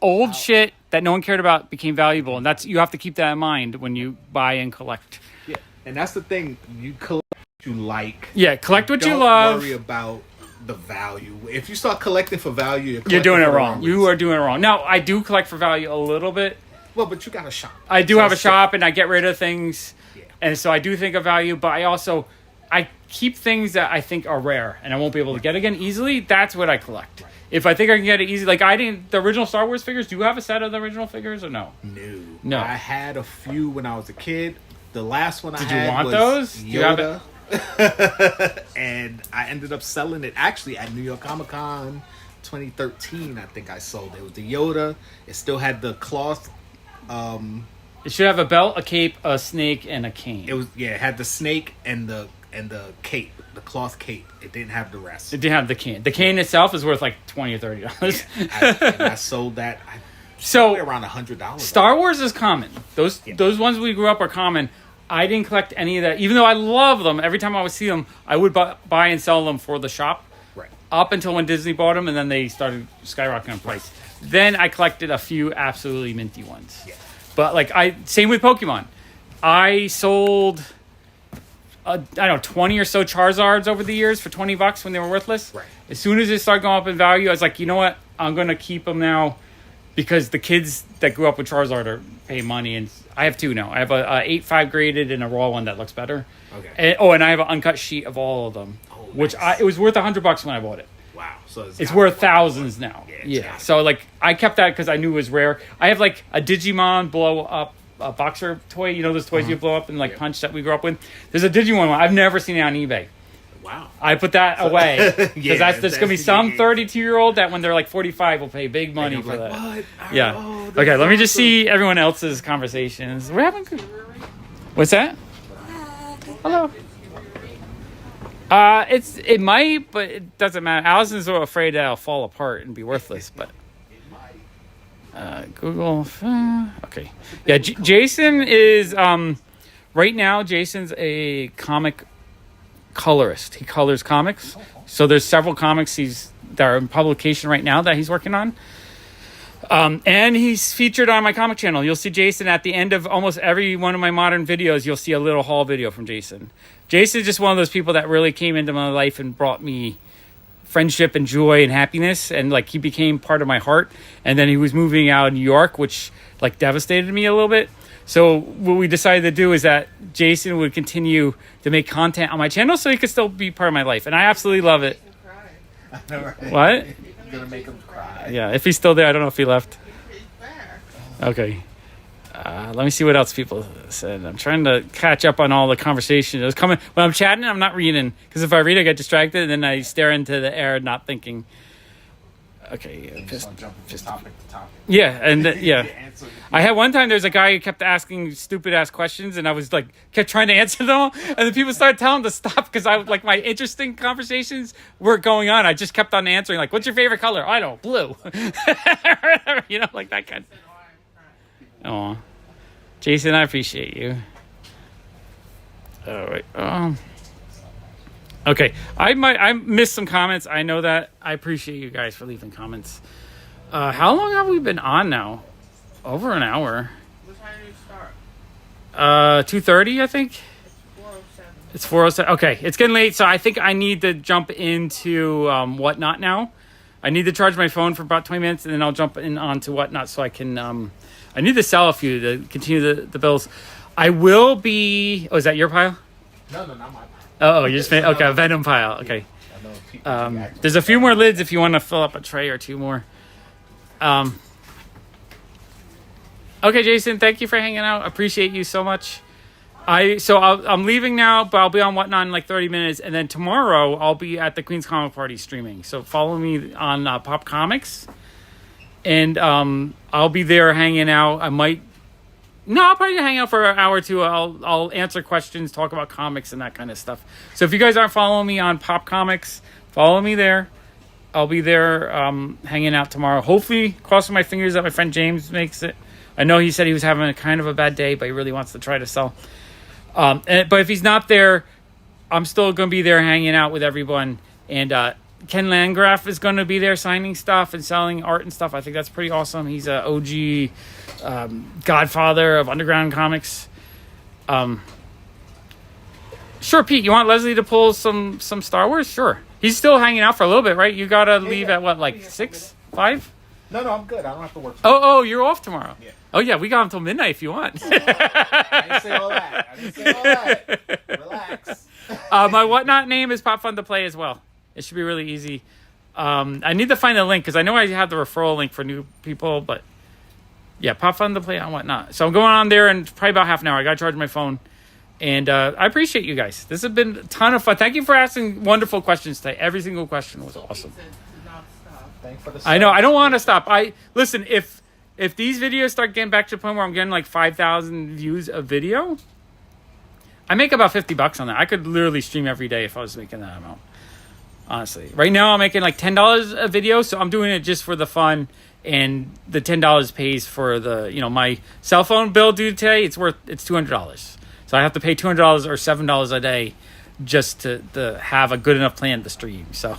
old shit that no one cared about became valuable, and that's you have to keep that in mind when you buy and collect. Yeah, and that's the thing. You collect what you like. Yeah, collect what you Don't love. worry about the value. If you start collecting for value, You're doing it for the wrong. You reason. are doing it wrong. Now, I do collect for value a little bit. Well, but you got a shop. I do So have a it's- shop, and I get rid of things, Yeah. and so I do think of value. But I keep things that I think are rare, and I won't be able to get again easily. That's what I collect. If I think I can get it easy, like the original Star Wars figures. Do you have a set of the original figures or no? No. I had a few when I was a kid. The last one I Did you had want was those? Do you have Yoda. And I ended up selling it actually at New York Comic Con 2013. I think I sold it. It was the Yoda. It still had the cloth. It should have a belt, a cape, a snake, and a cane. It had the snake and the cape, the cloth cape. It didn't have the rest. It didn't have the cane. The cane itself is worth like $20 or $30. And I sold that. So around $100. Star Wars is common. Those ones we grew up are common. I didn't collect any of that, even though I love them. Every time I would see them, I would buy and sell them for the shop. Right. Up until when Disney bought them, and then they started skyrocketing in price. Then I collected a few absolutely minty ones. Yeah. But same with Pokemon. I sold I don't know, 20 or so Charizards over the years for $20 when they were worthless. Right. As soon as they started going up in value, I was like, you know what? I'm going to keep them now because the kids that grew up with Charizard are paying money. And I have two now. I have a 8.5 graded and a raw one that looks better. Okay. And I have an uncut sheet of all of them, which it was worth $100 when I bought it. Wow. So It's worth thousands now. Yeah. Yeah. So like I kept that because I knew it was rare. I have like a Digimon blow up a boxer toy. You know those toys you blow up and like punch that we grew up with. There's a Digimon one. I've never seen it on eBay. Wow. I put that away because Yeah, there's gonna be that's some the- 32-year-old that when they're like 45 will pay big money And for you're that. like, what? Yeah. Oh, this Okay. is Let me just awesome. see everyone else's conversations. We're having. What's that? Hello. It might, but it doesn't matter. Allison's so afraid that it'll fall apart and be worthless, but. Google. Okay. Yeah, Jason is right now. Jason's a comic colorist. He colors comics. So there's several comics that are in publication right now that he's working on. And he's featured on my comic channel. You'll see Jason at the end of almost every one of my modern videos. You'll see a little haul video from Jason. Jason's just one of those people that really came into my life and brought me friendship and joy and happiness, and like he became part of my heart. And then he was moving out of New York, which like devastated me a little bit. So what we decided to do is that Jason would continue to make content on my channel so he could still be part of my life, and I absolutely love it. Right. What? I'm gonna make him cry. Yeah, if he's still there, I don't know if he left. Okay. Let me see what else people said. I'm trying to catch up on all the conversation. It was coming when I'm chatting. I'm not reading because if I read, I get distracted and then I stare into the air, not thinking. Okay, Just jump from topic to topic. yeah, and yeah. Answer. I had one time. There's a guy who kept asking stupid ass questions, and I was like, kept trying to answer them, and then people started telling him to stop because I like my interesting conversations weren't going on. I just kept on answering, like, "What's your favorite color?" I don't blue, you know, like that kind. Oh, Jason, I appreciate you. All right. Okay, I missed some comments. I know that. I appreciate you guys for leaving comments. How long have we been on now? Over an hour. What time did you start? 2:30, I think. It's 4:07. It's 4:07. Okay, it's getting late, so I think I need to jump into Whatnot now. I need to charge my phone for about 20 minutes, and then I'll jump in onto Whatnot so I can. I need to sell a few to continue the bills. I will be. Oh, is that your pile? No, not my. Oh, you just made okay. A Venom pile. Okay. I know people There's a few more lids if you want to fill up a tray or two more. Okay, Jason, thank you for hanging out. Appreciate you so much. I'm leaving now, but I'll be on Whatnot in like 30 minutes, and then tomorrow I'll be at the Queen's Comic Party streaming. So follow me on Pop Comics, and I'll be there hanging out. I'll probably hang out for an hour or two. I'll answer questions, talk about comics and that kind of stuff. So if you guys aren't following me on Pop Comics, follow me there. I'll be there hanging out tomorrow. Hopefully, crossing my fingers that my friend James makes it. I know he said he was having a kind of a bad day, but he really wants to try to sell. But if he's not there, I'm still going to be there hanging out with everyone. And Ken Landgraf is going to be there signing stuff and selling art and stuff. I think that's pretty awesome. He's an OG godfather of underground comics. Sure, Pete, you want Leslie to pull some Star Wars? Sure. He's still hanging out for a little bit, right? You got to leave at what, like 6, 5? No, I'm good. I don't have to work. Oh, you're off tomorrow. Yeah. Oh, yeah, we got until midnight if you want. I didn't say all that. Relax. My Whatnot name is Pop Fun to Play as well. It should be really easy. I need to find a link because I know I have the referral link for new people, but yeah, Pop Fun to Play on Whatnot. So I'm going on there in probably about half an hour. I got to charge my phone. And I appreciate you guys. This has been a ton of fun. Thank you for asking wonderful questions today. Every single question was awesome. Thanks for the I know. I don't want to stop. Listen. If these videos start getting back to the point where I'm getting like 5,000 views a video, I make about $50 on that. I could literally stream every day if I was making that amount. Honestly, right now I'm making like $10 a video, so I'm doing it just for the fun. And the $10 pays for the my cell phone bill due today. It's $200. So I have to pay $200 or $7 a day just to have a good enough plan to stream. So